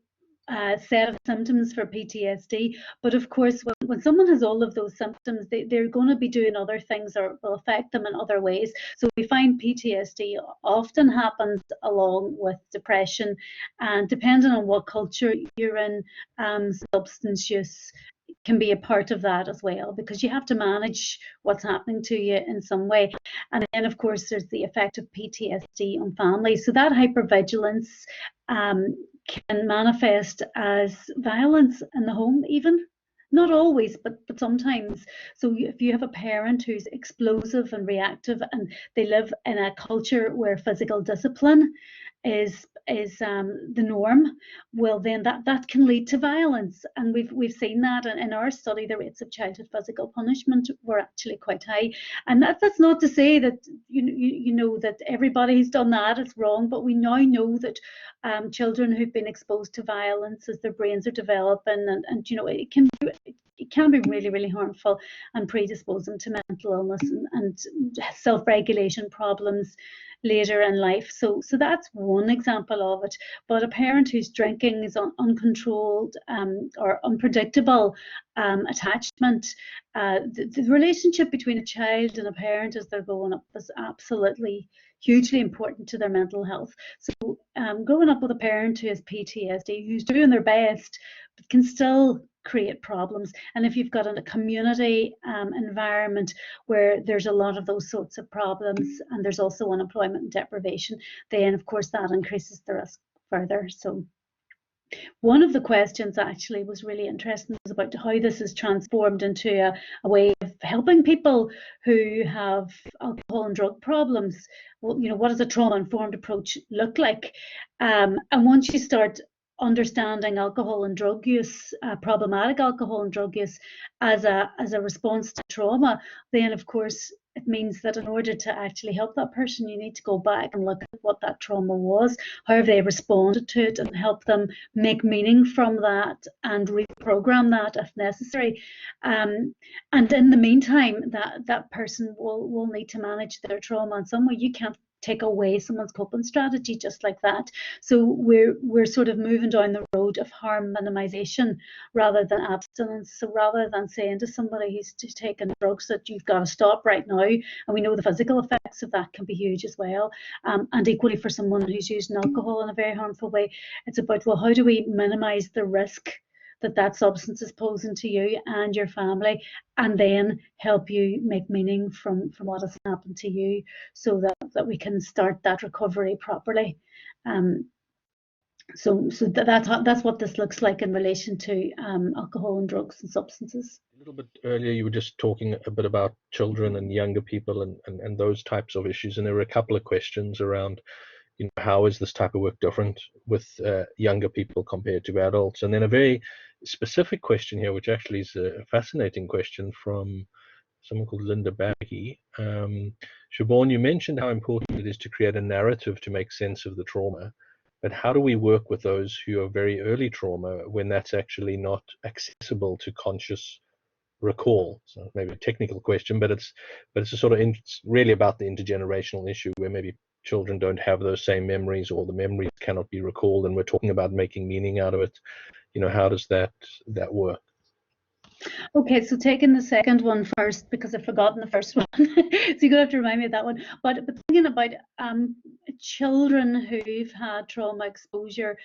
set of symptoms for PTSD, but of course when someone has all of those symptoms, they're going to be doing other things or will affect them in other ways. So we find PTSD often happens along with depression, and depending on what culture you're in, substance use can be a part of that as well, because you have to manage what's happening to you in some way. And then, of course, there's the effect of PTSD on families. So that hypervigilance can manifest as violence in the home, even. Not always, but sometimes. So if you have a parent who's explosive and reactive, and they live in a culture where physical discipline is the norm, well, then that can lead to violence. And we've seen that in our study. The rates of childhood physical punishment were actually quite high. And that's not to say that you know that everybody who's done that is wrong, but we now know that children who've been exposed to violence as their brains are developing, and it can be really, really harmful and predispose them to mental illness and self-regulation problems later in life. So that's one example of it. But a parent who's drinking is uncontrolled or unpredictable attachment, the relationship between a child and a parent as they're growing up is absolutely hugely important to their mental health. So growing up with a parent who has PTSD, who's doing their best, but can still create problems. And if you've got a community environment where there's a lot of those sorts of problems, and there's also unemployment and deprivation, then of course that increases the risk further. So one of the questions actually was really interesting, was about how this is transformed into a way of helping people who have alcohol and drug problems. Well, what does a trauma-informed approach look like? And once you start understanding alcohol and drug use, problematic alcohol and drug use as a response to trauma, then of course it means that in order to actually help that person, you need to go back and look at what that trauma was, how have they responded to it, and help them make meaning from that and reprogram that if necessary. And in the meantime, that person will need to manage their trauma in some way. You can't take away someone's coping strategy just like that. So we're sort of moving down the road of harm minimization rather than abstinence. So rather than saying to somebody who's taking drugs that you've got to stop right now, and we know the physical effects of that can be huge as well, and equally for someone who's using alcohol in a very harmful way, it's about, well, how do we minimize the risk that substance is posing to you and your family, and then help you make meaning from what has happened to you, so that we can start that recovery properly. So that's what this looks like in relation to alcohol and drugs and substances. A little bit earlier, you were just talking a bit about children and younger people and those types of issues, and there were a couple of questions around, how is this type of work different with younger people compared to adults? And then a very specific question here, which actually is a fascinating question from someone called Linda Baggy. Siobhan, you mentioned how important it is to create a narrative to make sense of the trauma, but how do we work with those who are very early trauma when that's actually not accessible to conscious recall? So maybe a technical question, but it's a sort of it's really about the intergenerational issue where maybe children don't have those same memories, or the memories cannot be recalled, and we're talking about making meaning out of it. How does that work? Okay, so taking the second one first, because I've forgotten the first one. So you're going to have to remind me of that one. But thinking about children who've had trauma exposure,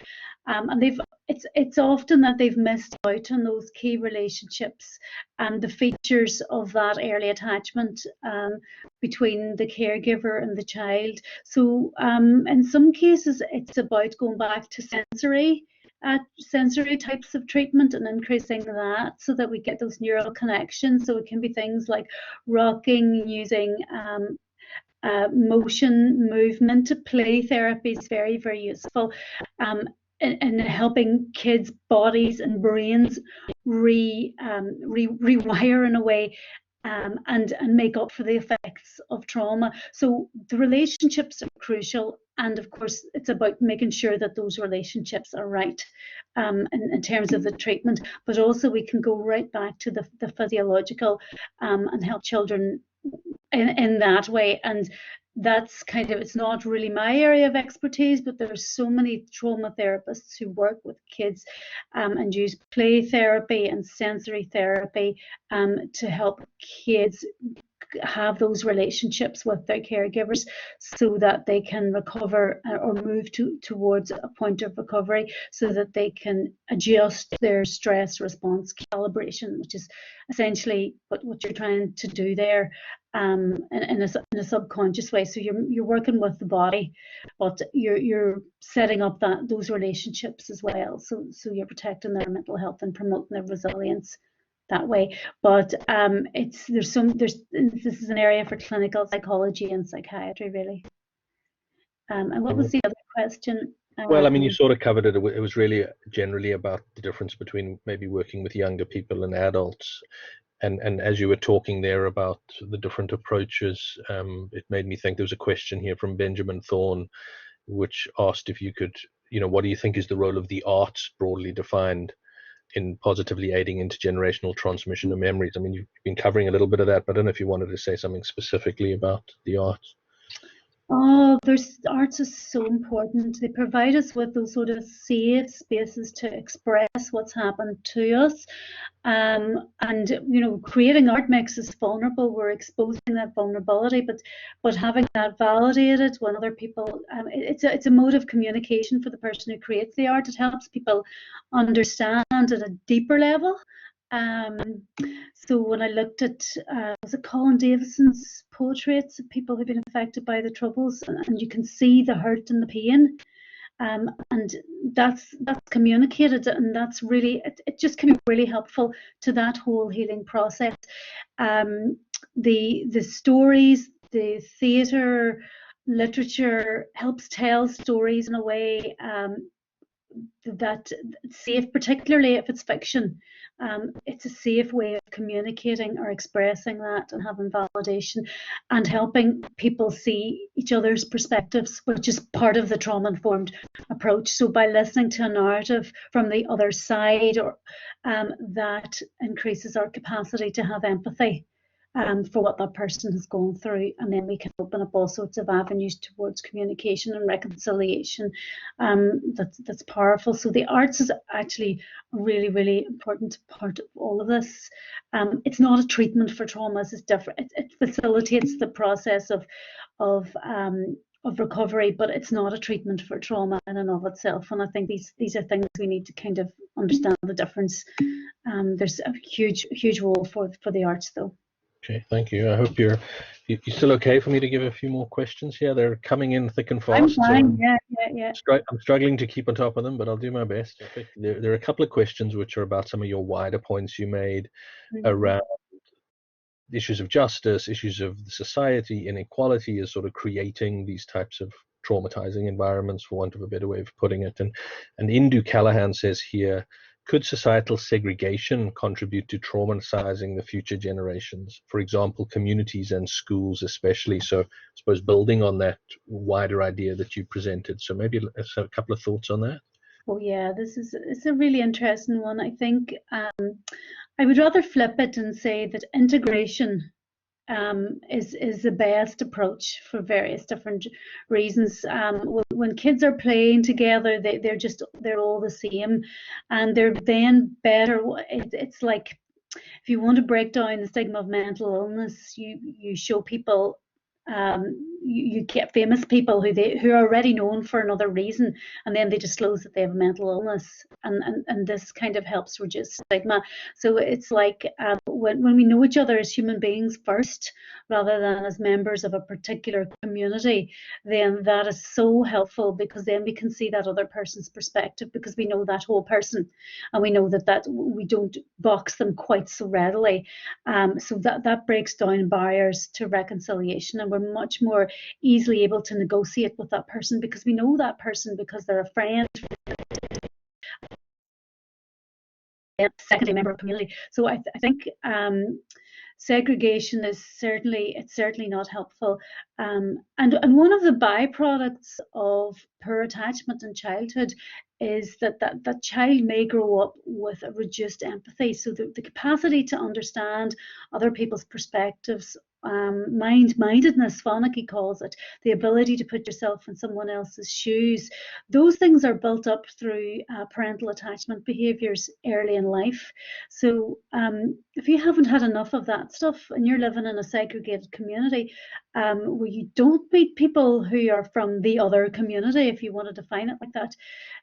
and it's often that they've missed out on those key relationships and the features of that early attachment between the caregiver and the child. So in some cases, it's about going back to sensory types of treatment and increasing that so that we get those neural connections. So it can be things like rocking, using motion, movement. Play therapy is very, very useful in helping kids' bodies and brains rewire in a way, and make up for the effects of trauma. So the relationships are crucial, and of course it's about making sure that those relationships are right in terms of the treatment, but also we can go right back to the physiological and help children in that way. And that's kind of, it's not really my area of expertise, but there's so many trauma therapists who work with kids and use play therapy and sensory therapy to help kids have those relationships with their caregivers so that they can recover or move towards a point of recovery, so that they can adjust their stress response calibration, which is essentially what you're trying to do there, in a subconscious way. So you're working with the body, but you're setting up those relationships as well. So you're protecting their mental health and promoting their resilience that way. But this is an area for clinical psychology and psychiatry, really. And what was the other question? Well, I mean, you sort of covered it. It was really generally about the difference between maybe working with younger people and adults. And as you were talking there about the different approaches, it made me think there was a question here from Benjamin Thorne, which asked if you could, what do you think is the role of the arts broadly defined in positively aiding intergenerational transmission of memories? I mean, you've been covering a little bit of that, but I don't know if you wanted to say something specifically about the arts. Oh, arts is so important. They provide us with those sort of safe spaces to express what's happened to us. And creating art makes us vulnerable. We're exposing that vulnerability, but having that validated when other people, it's a mode of communication for the person who creates the art. It helps people understand at a deeper level. So when I looked at was it Colin Davison's portraits of people who've been affected by the Troubles, and you can see the hurt and the pain, and that's communicated, and that's really it just can be really helpful to that whole healing process. The stories, the theatre, literature helps tell stories in a way that safe, particularly if it's fiction. It's a safe way of communicating or expressing that and having validation and helping people see each other's perspectives, which is part of the trauma-informed approach. So by listening to a narrative from the other side, that increases our capacity to have empathy for what that person has gone through, and then we can open up all sorts of avenues towards communication and reconciliation. That's powerful. So the arts is actually a really, really important part of all of this. It's not a treatment for traumas. It's different. It facilitates the process of recovery, but it's not a treatment for trauma in and of itself. And I think these are things we need to kind of understand the difference. There's a huge role for the arts, though. Okay, thank you. I hope you're still okay for me to give a few more questions here. They're coming in thick and fast. I'm fine. Yeah. I'm struggling to keep on top of them, but I'll do my best. There are a couple of questions which are about some of your wider points you made around issues of justice, issues of society, inequality is sort of creating these types of traumatizing environments, for want of a better way of putting it. And Indu Callahan says here, could societal segregation contribute to traumatizing the future generations? For example, communities and schools especially. So I suppose building on that wider idea that you presented. So maybe a couple of thoughts on that. Oh yeah, it's a really interesting one. I think I would rather flip it and say that integration is the best approach for various different reasons. When kids are playing together, they're all the same, and they're then better. It's like if you want to break down the stigma of mental illness, you show people. You get famous people who are already known for another reason, and then they disclose that they have a mental illness, and this kind of helps reduce stigma. So it's like when we know each other as human beings first, rather than as members of a particular community, then that is so helpful, because then we can see that other person's perspective, because we know that whole person, and we know that we don't box them quite so readily. So that breaks down barriers to reconciliation, and we're much more easily able to negotiate with that person, because we know that person, because they're a friend, a secondary member of the community. So I think segregation is certainly not helpful. And one of the byproducts of poor attachment in childhood is that child may grow up with a reduced empathy. So the capacity to understand other people's perspectives mindedness, Fonagy calls it, the ability to put yourself in someone else's shoes. Those things are built up through parental attachment behaviours early in life. So if you haven't had enough of that stuff and you're living in a segregated community where you don't meet people who are from the other community, if you want to define it like that,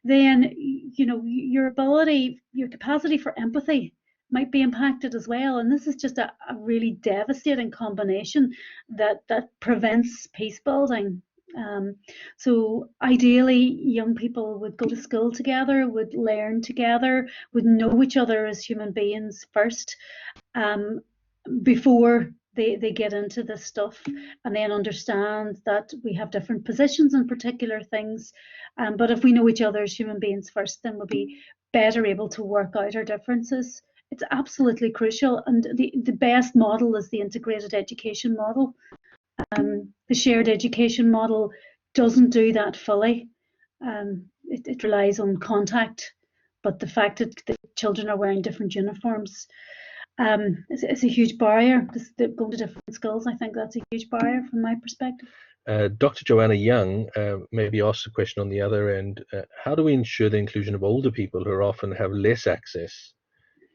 then your ability, your capacity for empathy might be impacted as well. And this is just a really devastating combination that prevents peace building. So ideally, young people would go to school together, would learn together, would know each other as human beings first, before they get into this stuff, and then understand that we have different positions on particular things. But if we know each other as human beings first, then we'll be better able to work out our differences. It's absolutely crucial, and the best model is the integrated education model. The shared education model doesn't do that fully. It relies on contact, but the fact that the children are wearing different uniforms is a huge barrier. Going to different schools, I think that's a huge barrier from my perspective. Dr. Joanna Young maybe asks a question on the other end. How do we ensure the inclusion of older people who often have less access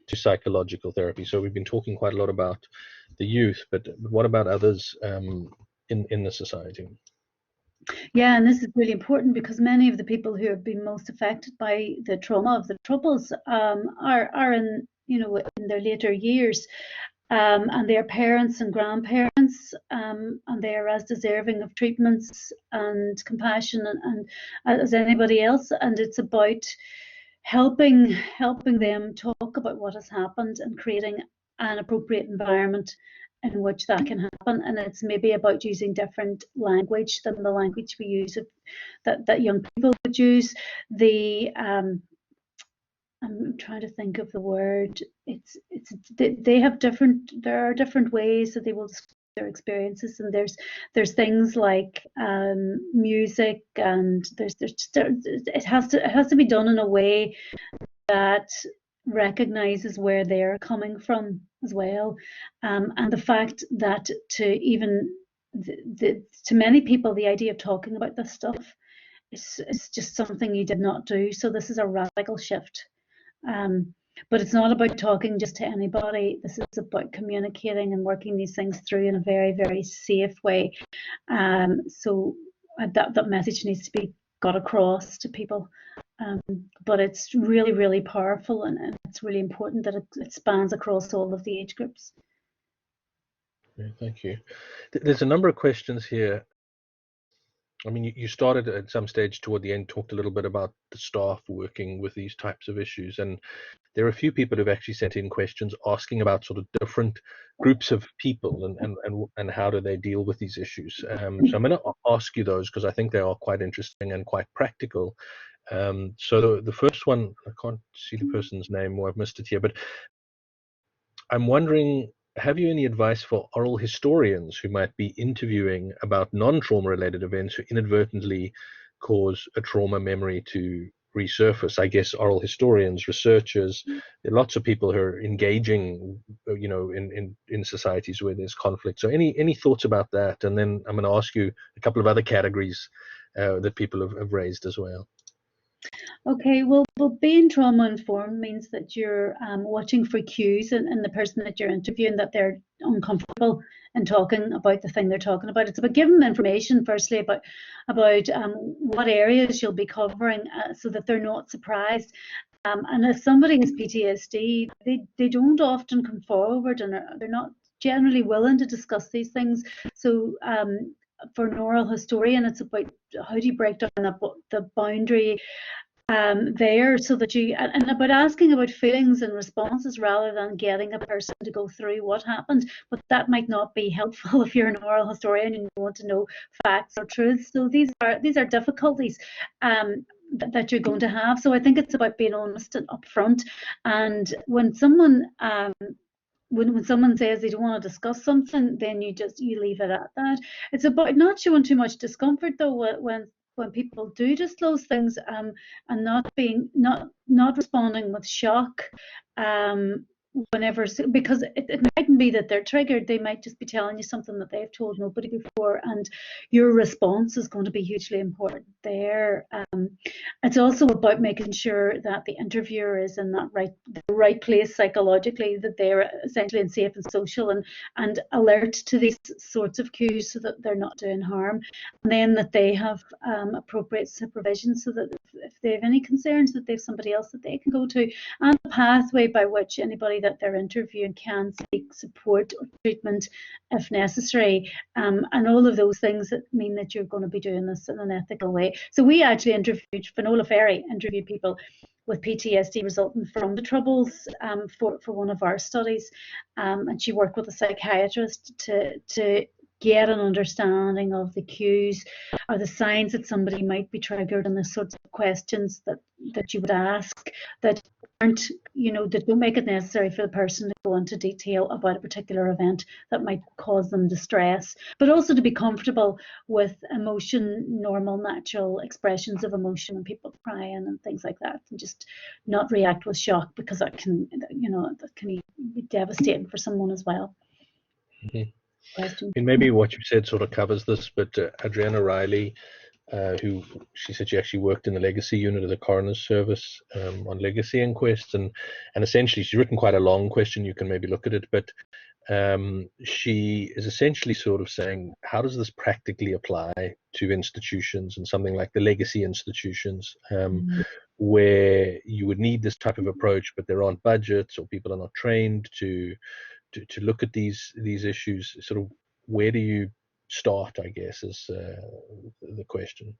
to psychological therapy? So we've been talking quite a lot about the youth, but what about others in the society? Yeah, and this is really important because many of the people who have been most affected by the trauma of the Troubles are in in their later years, and their parents and grandparents, and they are as deserving of treatments and compassion and as anybody else. And it's about helping them talk about what has happened and creating an appropriate environment in which that can happen. And it's maybe about using different language than the language we use that young people would use. I'm trying to think of the word. They have there are different ways that they will describe their experiences, and there's things like music, and it has to be done in a way that recognizes where they're coming from as well, and the fact that to many people the idea of talking about this stuff is just something you did not do. So this is a radical shift. But it's not about talking just to anybody. This is about communicating and working these things through in a very, very safe way. So that message needs to be got across to people. But it's really, really powerful, and it's really important that it spans across all of the age groups. Yeah, thank you. There's a number of questions here. I mean, you started at some stage toward the end, talked a little bit about the staff working with these types of issues. And there are a few people who've actually sent in questions asking about sort of different groups of people and how do they deal with these issues. So I'm going to ask you those because I think they are quite interesting and quite practical. So the first one, I can't see the person's name or I've missed it here, but I'm wondering, have you any advice for oral historians who might be interviewing about non-trauma related events who inadvertently cause a trauma memory to resurface? I guess oral historians, researchers, there are lots of people who are engaging, in societies where there's conflict. So any thoughts about that? And then I'm going to ask you a couple of other categories that people have raised as well. Okay, well, being trauma informed means that you're watching for cues in the person that you're interviewing, that they're uncomfortable in talking about the thing they're talking about. It's about giving them information, firstly, about what areas you'll be covering, so that they're not surprised. And if somebody has PTSD, they don't often come forward, and they're not generally willing to discuss these things. So for an oral historian, it's about how do you break down the boundary there, so that and about asking about feelings and responses rather than getting a person to go through what happened. But that might not be helpful if you're an oral historian and you want to know facts or truths. So these are difficulties that you're going to have. So I think it's about being honest and upfront. And when someone when someone says they don't want to discuss something, then you leave it at that. It's about not showing too much discomfort though when people do disclose things, and not responding with shock, whenever, because it mightn't be that they're triggered, they might just be telling you something that they've told nobody before, and your response is going to be hugely important there. It's also about making sure that the interviewer is in the right place psychologically, that they're essentially safe and social and alert to these sorts of cues so that they're not doing harm, and then that they have appropriate supervision so that if they have any concerns, that they have somebody else that they can go to, and a pathway by which anybody that they're interviewing can seek support or treatment if necessary, and all of those things that mean that you're going to be doing this in an ethical way. So we actually interviewed, Finola Ferry interviewed people with PTSD resulting from the Troubles for one of our studies, and she worked with a psychiatrist to get an understanding of the cues or the signs that somebody might be triggered, and the sorts of questions that you would ask that aren't, that don't make it necessary for the person to go into detail about a particular event that might cause them distress, but also to be comfortable with emotion, normal, natural expressions of emotion, and people crying and things like that, and just not react with shock, because that can be devastating for someone as well. Mm-hmm. Question. And maybe what you said sort of covers this, but Adriana Riley, who she said she actually worked in the legacy unit of the coroner's service on legacy inquests, and essentially she's written quite a long question. You can maybe look at it, but she is essentially sort of saying, how does this practically apply to institutions, and something like the legacy institutions, where you would need this type of approach, but there aren't budgets or people are not trained to look at these issues. Sort of, where do you start, I guess, is the question.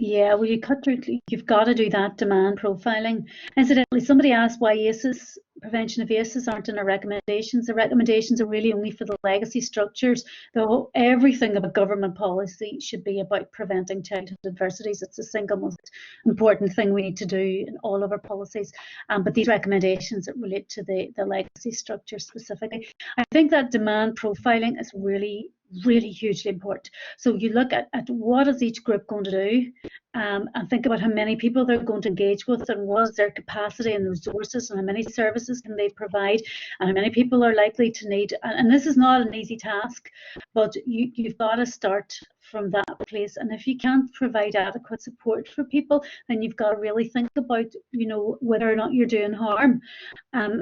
Yeah, well, you've got to do that demand profiling. Incidentally, somebody asked why ACEs, prevention of ACEs, aren't in our recommendations. The recommendations are really only for the legacy structures. Everything about government policy should be about preventing childhood adversities. It's the single most important thing we need to do in all of our policies. But these recommendations that relate to the legacy structure specifically, I think that demand profiling is really hugely important. So you look at what is each group going to do, and think about how many people they're going to engage with, and what is their capacity and resources, and how many services can they provide, and how many people are likely to need. And this is not an easy task, but you've got to start from that place. And if you can't provide adequate support for people, then you've got to really think about, whether or not you're doing harm.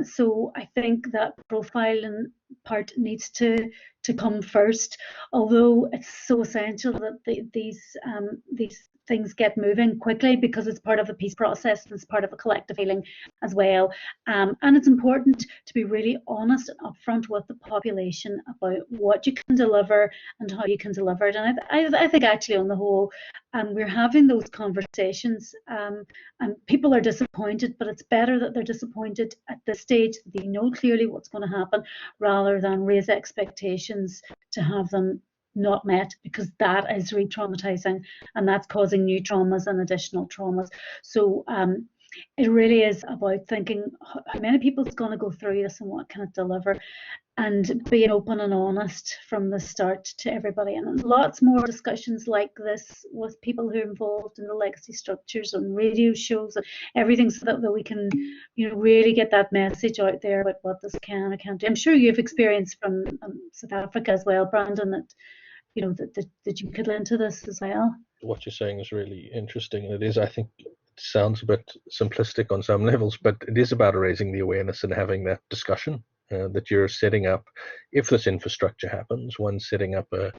So I think that profiling part needs to come first, although it's so essential that these things get moving quickly, because it's part of the peace process and it's part of a collective healing as well. And it's important to be really honest and upfront with the population about what you can deliver and how you can deliver it. And I think actually on the whole, we're having those conversations, and people are disappointed, but it's better that they're disappointed at this stage. They know clearly what's going to happen, rather than raise expectations to have them not met, because that is re-traumatizing, and that's causing new traumas and additional traumas. So it really is about thinking how many people is going to go through this and what can it deliver, and being open and honest from the start to everybody. And lots more discussions like this with people who are involved in the legacy structures and radio shows and everything, so that we can really get that message out there about what this can or can't do. I'm sure you've experienced from South Africa as well, Brandon, that that you could lend to this as well. What you're saying is really interesting, and it is, I think, it sounds a bit simplistic on some levels, but it is about raising the awareness and having that discussion that you're setting up. If this infrastructure happens, one setting up a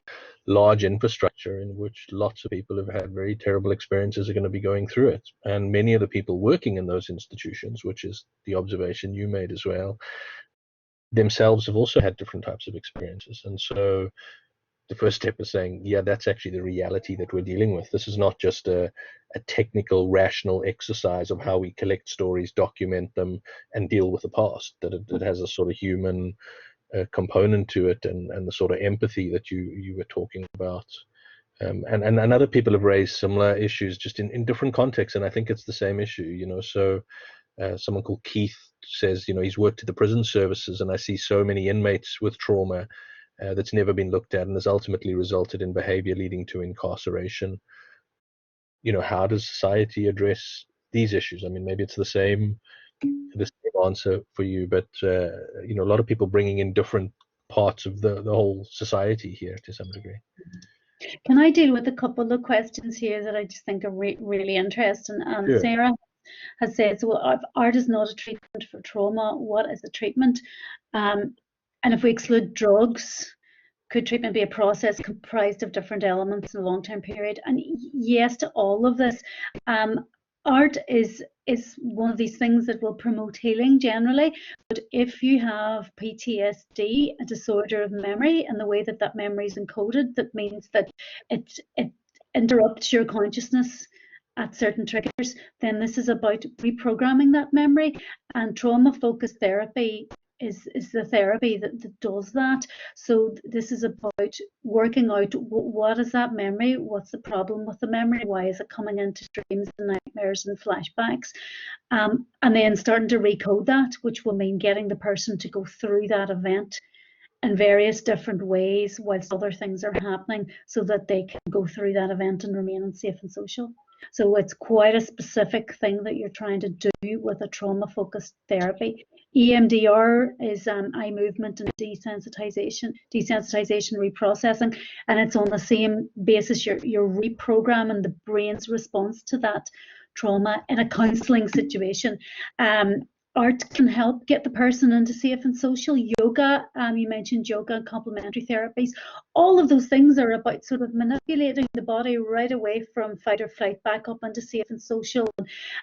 large infrastructure in which lots of people who've had very terrible experiences are going to be going through it, and many of the people working in those institutions, which is the observation you made as well, themselves have also had different types of experiences. And so the first step is saying, yeah, that's actually the reality that we're dealing with. This is not just a technical, rational exercise of how we collect stories, document them, and deal with the past. That it has a sort of human component to it, and the sort of empathy that you were talking about. And other people have raised similar issues, just in different contexts, and I think it's the same issue. So someone called Keith says, he's worked at the prison services, and I see so many inmates with trauma that's never been looked at and has ultimately resulted in behavior leading to incarceration. How does society address these issues? I mean, maybe it's the same answer for you, but you know, a lot of people bringing in different parts of the whole society here to some degree. Can I deal with a couple of questions here that I just think are really interesting? Sure. Sarah has said, so if art is not a treatment for trauma, what is a treatment? And if we exclude drugs, could treatment be a process comprised of different elements in a long-term period? And yes to all of this. Art is one of these things that will promote healing generally, but if you have PTSD, a disorder of memory, and the way that that memory is encoded, that means that it interrupts your consciousness at certain triggers, then this is about reprogramming that memory, and trauma-focused therapy is the therapy that does that. So this is about working out what is that memory, what's the problem with the memory, why is it coming into dreams and nightmares and flashbacks, and then starting to recode that, which will mean getting the person to go through that event in various different ways whilst other things are happening, so that they can go through that event and remain safe and social. So it's quite a specific thing that you're trying to do with a trauma-focused therapy. EMDR is eye movement and desensitization reprocessing, and it's on the same basis. You're reprogramming the brain's response to that trauma in a counselling situation. Art can help get the person into safe and social. Yoga, you mentioned yoga and complementary therapies. All of those things are about sort of manipulating the body right away from fight or flight back up into safe and social,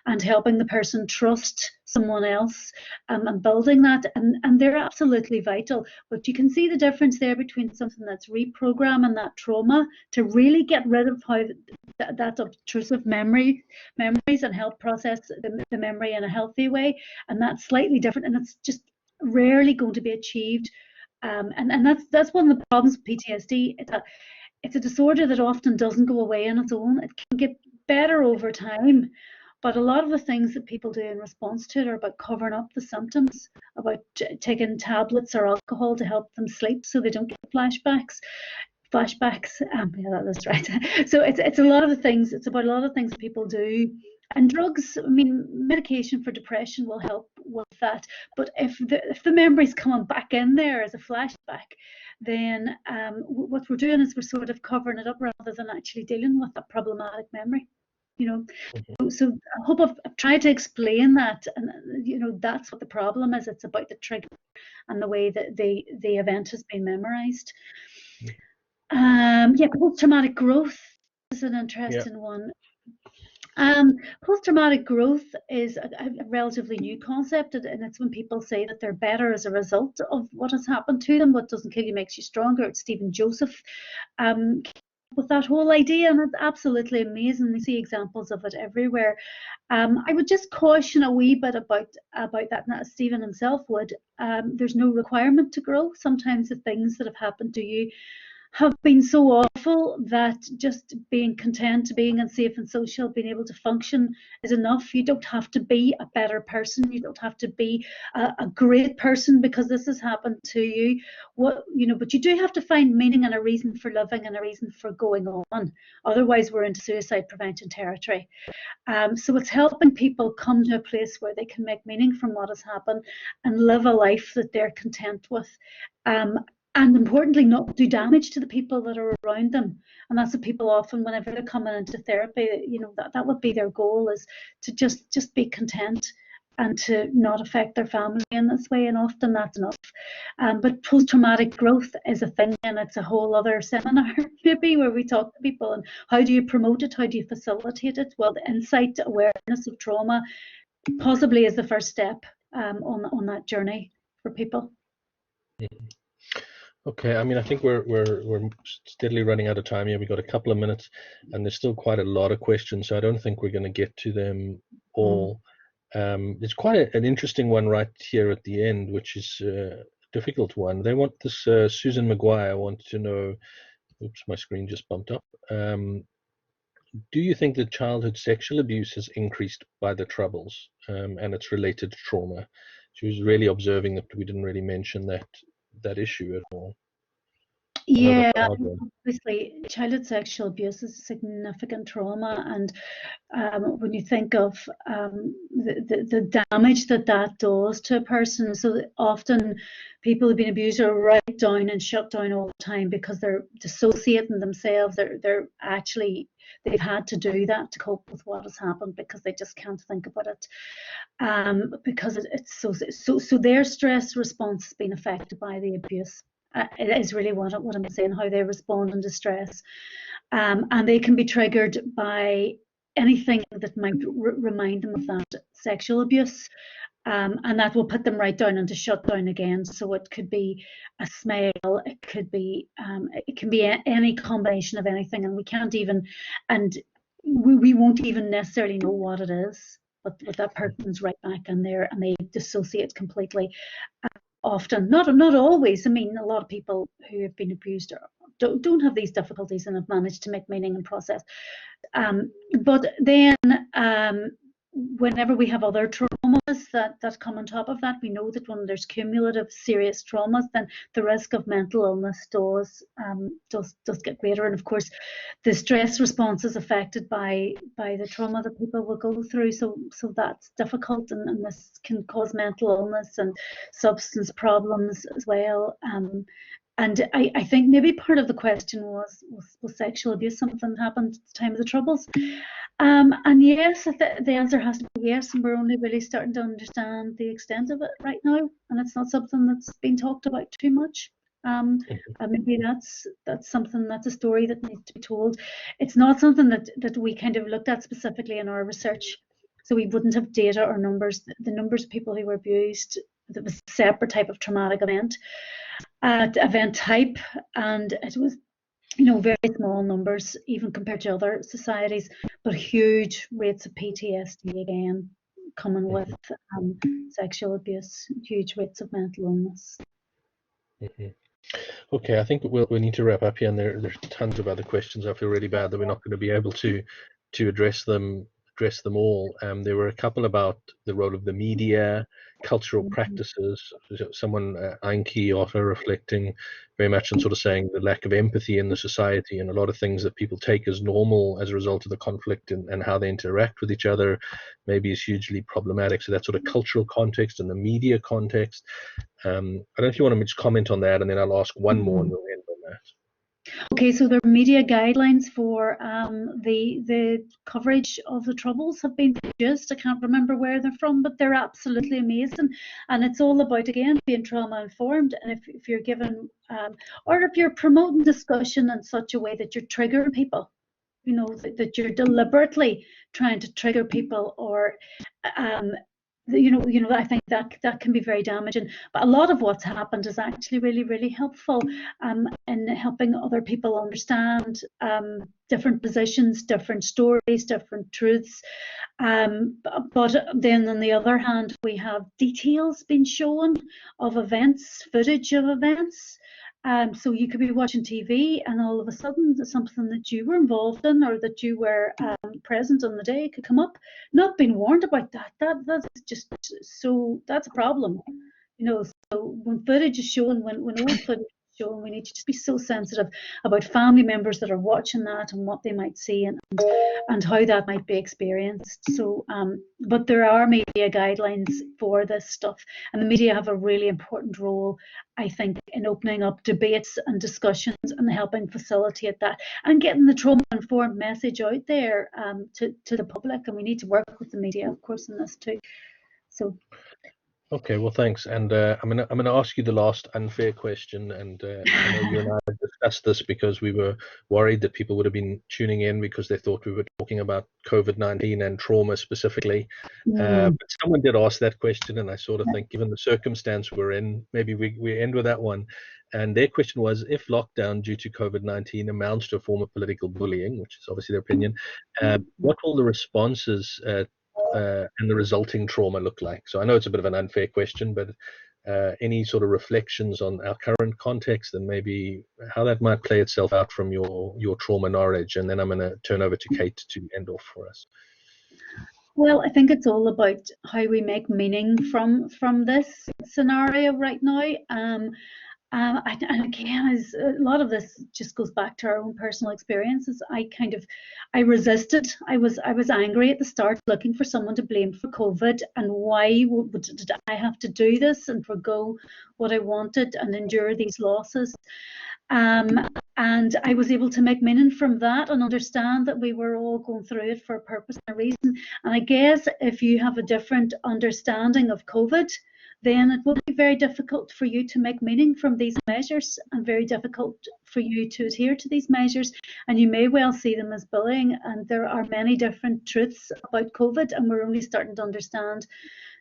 and helping the person trust someone else, and building that. And they're absolutely vital. But you can see the difference there between something that's reprogramming that trauma to really get rid of how that obtrusive memories and help process the memory in a healthy way. And that's slightly different, and it's just rarely going to be achieved. And that's one of the problems with PTSD. It's a disorder that often doesn't go away on its own. It can get better over time, but a lot of the things that people do in response to it are about covering up the symptoms, about taking tablets or alcohol to help them sleep so they don't get flashbacks. Yeah, that's right. So it's a lot of the things. It's about a lot of things that people do. And drugs, I mean, medication for depression will help with that. But if the memory's coming back in there as a flashback, then what we're doing is we're sort of covering it up rather than actually dealing with that problematic memory. You know, so I hope I've tried to explain that, and you know, that's what the problem is. It's about the trigger and the way that the event has been memorized. Yeah, post-traumatic growth is an interesting one. Post-traumatic growth is a relatively new concept, and it's when people say that they're better as a result of what has happened to them. What doesn't kill you makes you stronger. It's Stephen Joseph with that whole idea, and it's absolutely amazing. We see examples of it everywhere. I would just caution a wee bit about that, and as Stephen himself would. There's no requirement to grow. Sometimes the things that have happened to you have been so awful that just being content, being safe and social, being able to function is enough. You don't have to be a better person. You don't have to be a great person because this has happened to you. But you do have to find meaning and a reason for living and a reason for going on. Otherwise, we're into suicide prevention territory. So it's helping people come to a place where they can make meaning from what has happened and live a life that they're content with. And importantly, not do damage to the people that are around them. And that's what people often, whenever they're coming into therapy, that would be their goal, is to just be content and to not affect their family in this way. And often that's enough. But post-traumatic growth is a thing, and it's a whole other seminar maybe, where we talk to people and how do you promote it, how do you facilitate it? Well, the insight, awareness of trauma possibly is the first step on that journey for people. Okay, I mean, I think we're steadily running out of time here. We've got a couple of minutes, and there's still quite a lot of questions, so I don't think we're going to get to them all. There's quite an interesting one right here at the end, which is a difficult one. They want this, Susan McGuire wants to know, oops, my screen just bumped up. Do you think that childhood sexual abuse has increased by the Troubles, and it's related to trauma? She was really observing that we didn't really mention that issue at all. I know that's Yeah, a hard one. obviously, childhood sexual abuse is a significant trauma, and when you think of the damage that that does to a person, so that often people who've been abused are right down and shut down all the time because they're dissociating themselves. They're actually they've had to do that to cope with what has happened because they just can't think about it. Because it's so their stress response has been affected by the abuse. It is really what I'm saying, how they respond under stress. And they can be triggered by anything that might remind them of that sexual abuse. And that will put them right down into shutdown again. So it could be a smell, it can be any combination of anything, and we can't even, and we won't even necessarily know what it is. But that person's right back in there, and they dissociate completely. Often, not always. I mean, a lot of people who have been abused don't have these difficulties and have managed to make meaning and process. But then, whenever we have other traumas that come on top of that, we know that when there's cumulative serious traumas, then the risk of mental illness does get greater. And of course, the stress response is affected by the trauma that people will go through. So that's difficult, and this can cause mental illness and substance problems as well. And I think maybe part of the question was sexual abuse something that happened at the time of the Troubles? And yes, the answer has to be yes, and we're only really starting to understand the extent of it right now, and it's not something that's been talked about too much. And maybe that's something, that's a story that needs to be told. It's not something that we kind of looked at specifically in our research, so we wouldn't have data or numbers. The numbers of people who were abused, that was a separate type of traumatic event type, and it was very small numbers even compared to other societies, but huge rates of PTSD again coming with sexual abuse, huge rates of mental illness. Okay, I think we need to wrap up here, and there's tons of other questions. I feel really bad that we're not going to be able to address them all. There were a couple about the role of the media, cultural practices. Someone, Einke, author, reflecting very much and sort of saying the lack of empathy in the society, and a lot of things that people take as normal as a result of the conflict and how they interact with each other maybe is hugely problematic. So that sort of cultural context and the media context. I don't know if you want to just comment on that, and then I'll ask one more and we'll end on that. Okay, so the media guidelines for the coverage of the Troubles have been produced. I can't remember where they're from, but they're absolutely amazing. And it's all about, again, being trauma informed. And if you're given, or if you're promoting discussion in such a way that you're triggering people, that you're deliberately trying to trigger people, or I think that can be very damaging. But a lot of what's happened is actually really, really helpful in helping other people understand different positions, different stories, different truths. But then on the other hand, we have details being shown of events, footage of events. So you could be watching TV, and all of a sudden something that you were involved in or that you were present on the day could come up, not being warned about that. That's just so, that's a problem. So when footage is shown, when old footage is shown, we need to just be so sensitive about family members that are watching that and what they might see and how that might be experienced. So, but there are media guidelines for this stuff, and the media have a really important role, I think, in opening up debates and discussions and helping facilitate that and getting the trauma-informed message out there to the public. And we need to work with the media, of course, in this too. So. Okay, well, thanks. And I'm gonna ask you the last unfair question. And I know you and I discussed this because we were worried that people would have been tuning in because they thought we were talking about COVID-19 and trauma specifically. But someone did ask that question, and I sort of think, given the circumstance we're in, maybe we end with that one. And their question was, if lockdown due to COVID-19 amounts to a form of political bullying, which is obviously their opinion, what will the responses and the resulting trauma look like? So I know it's a bit of an unfair question, but any sort of reflections on our current context and maybe how that might play itself out from your trauma knowledge? And then I'm going to turn over to Kate to end off for us. Well, I think it's all about how we make meaning from this scenario right now. And again, a lot of this just goes back to our own personal experiences. I resisted. I was angry at the start, looking for someone to blame for COVID, and why did I have to do this and forgo what I wanted and endure these losses? And I was able to make meaning from that and understand that we were all going through it for a purpose and a reason. And I guess if you have a different understanding of COVID, then it will be very difficult for you to make meaning from these measures, and very difficult for you to adhere to these measures. And you may well see them as bullying. And there are many different truths about COVID, and we're only starting to understand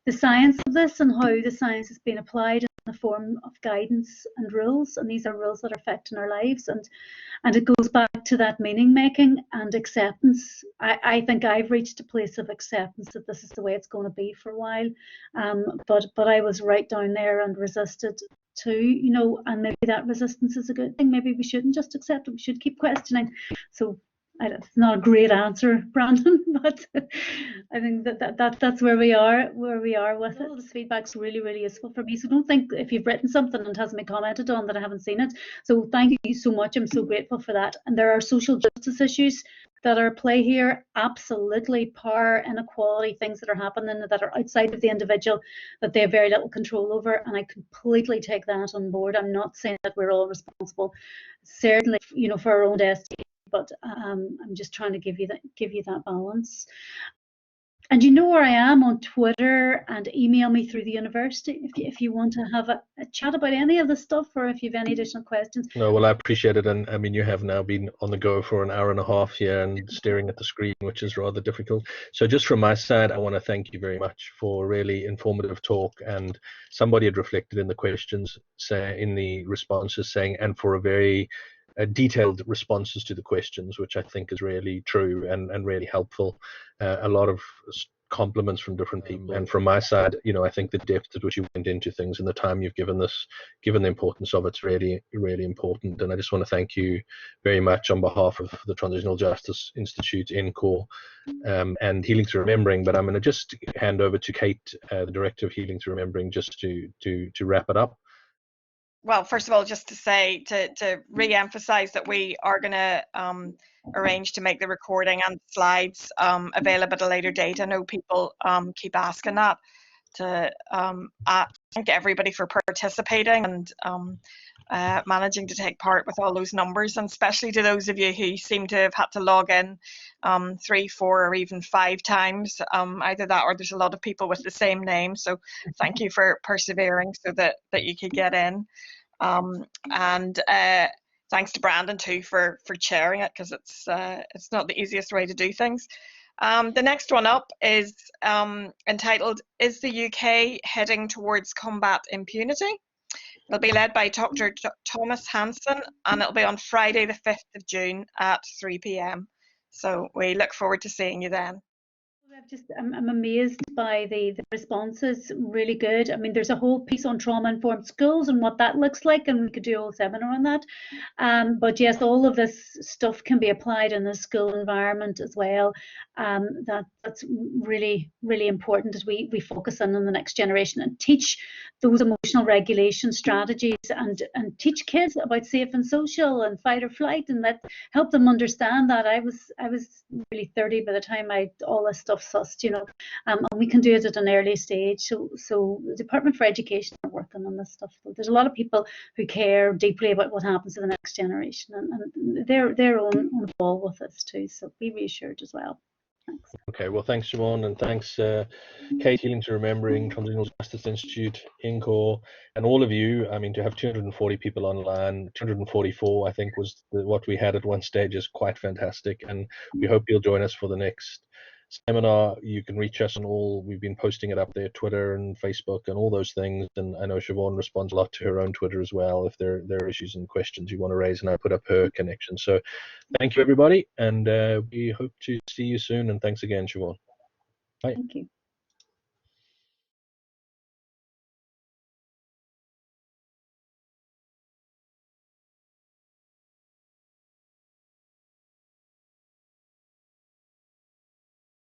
the science of this and how the science has been applied in the form of guidance and rules. And these are rules that are affecting our lives. And it goes back to that meaning making and acceptance. I think I've reached a place of acceptance that this is the way it's going to be for a while. But I was right down there and resisted too, and maybe that resistance is a good thing. Maybe we shouldn't just accept it, we should keep questioning. So it's not a great answer, Brandon, but I think that's where we are with it. All this feedback's really, really useful for me. So don't think if you've written something and hasn't been commented on that I haven't seen it. So thank you so much. I'm so grateful for that. And there are social justice issues that are at play here. Absolutely, power, inequality, things that are happening that are outside of the individual that they have very little control over. And I completely take that on board. I'm not saying that we're all responsible, certainly, for our own destiny. But I'm just trying to give you that balance. And you know where I am on Twitter, and email me through the university if you want to have a chat about any of this stuff, or if you have any additional questions. No, well, I appreciate it. And I mean, you have now been on the go for an hour and a half here and staring at the screen, which is rather difficult. So just from my side, I want to thank you very much for a really informative talk. And somebody had reflected in the questions, in the responses, saying, and for a very detailed responses to the questions, which I think is really true and really helpful. A lot of compliments from different people, and from my side, I think the depth at which you went into things and the time you've given the importance of it's really, really important. And I just want to thank you very much on behalf of the Transitional Justice Institute, INCORE, and Healing Through Remembering. But I'm going to just hand over to Kate, the Director of Healing Through Remembering, just to wrap it up. Well, first of all, just to say, to re-emphasize that we are going to arrange to make the recording and slides available at a later date. I know people keep asking that. To thank everybody for participating and managing to take part with all those numbers, and especially to those of you who seem to have had to log in 3, 4, or even 5 times. Either that, or there's a lot of people with the same name. So thank you for persevering so that you could get in. And thanks to Brandon too for chairing it, because it's not the easiest way to do things. The next one up is entitled, "Is the UK Heading Towards Combat Impunity?" It'll be led by Dr. Thomas Hanson, and it'll be on Friday the 5th of June at 3 p.m. So we look forward to seeing you then. I'm amazed by the responses. Really good. I mean, there's a whole piece on trauma-informed schools and what that looks like, and we could do a whole seminar on that. But yes, all of this stuff can be applied in a school environment as well. That's really, really important as we focus on the next generation and teach those emotional regulation strategies, and teach kids about safe and social and fight or flight, and help them understand that. I was really 30 by the time all this stuff sussed, and we can do it at an early stage. So the Department for Education are working on this stuff. There's a lot of people who care deeply about what happens to the next generation, and they're on the ball with this too. So be reassured as well. Thanks. Okay, well, thanks, Siobhan, and thanks, Kate, Healing to Remembering, Transitional Justice Institute, INCORE, and all of you. I mean, to have 240 people online, 244, I think, was what we had at one stage, is quite fantastic. And we hope you'll join us for the next seminar. You can reach us on all, we've been posting it up there, Twitter and Facebook and all those things. And I know Siobhan responds a lot to her own Twitter as well, if there are issues and questions you want to raise, and I put up her connection. So thank you, everybody, and we hope to see you soon. And thanks again, Siobhan. Bye. Thank you.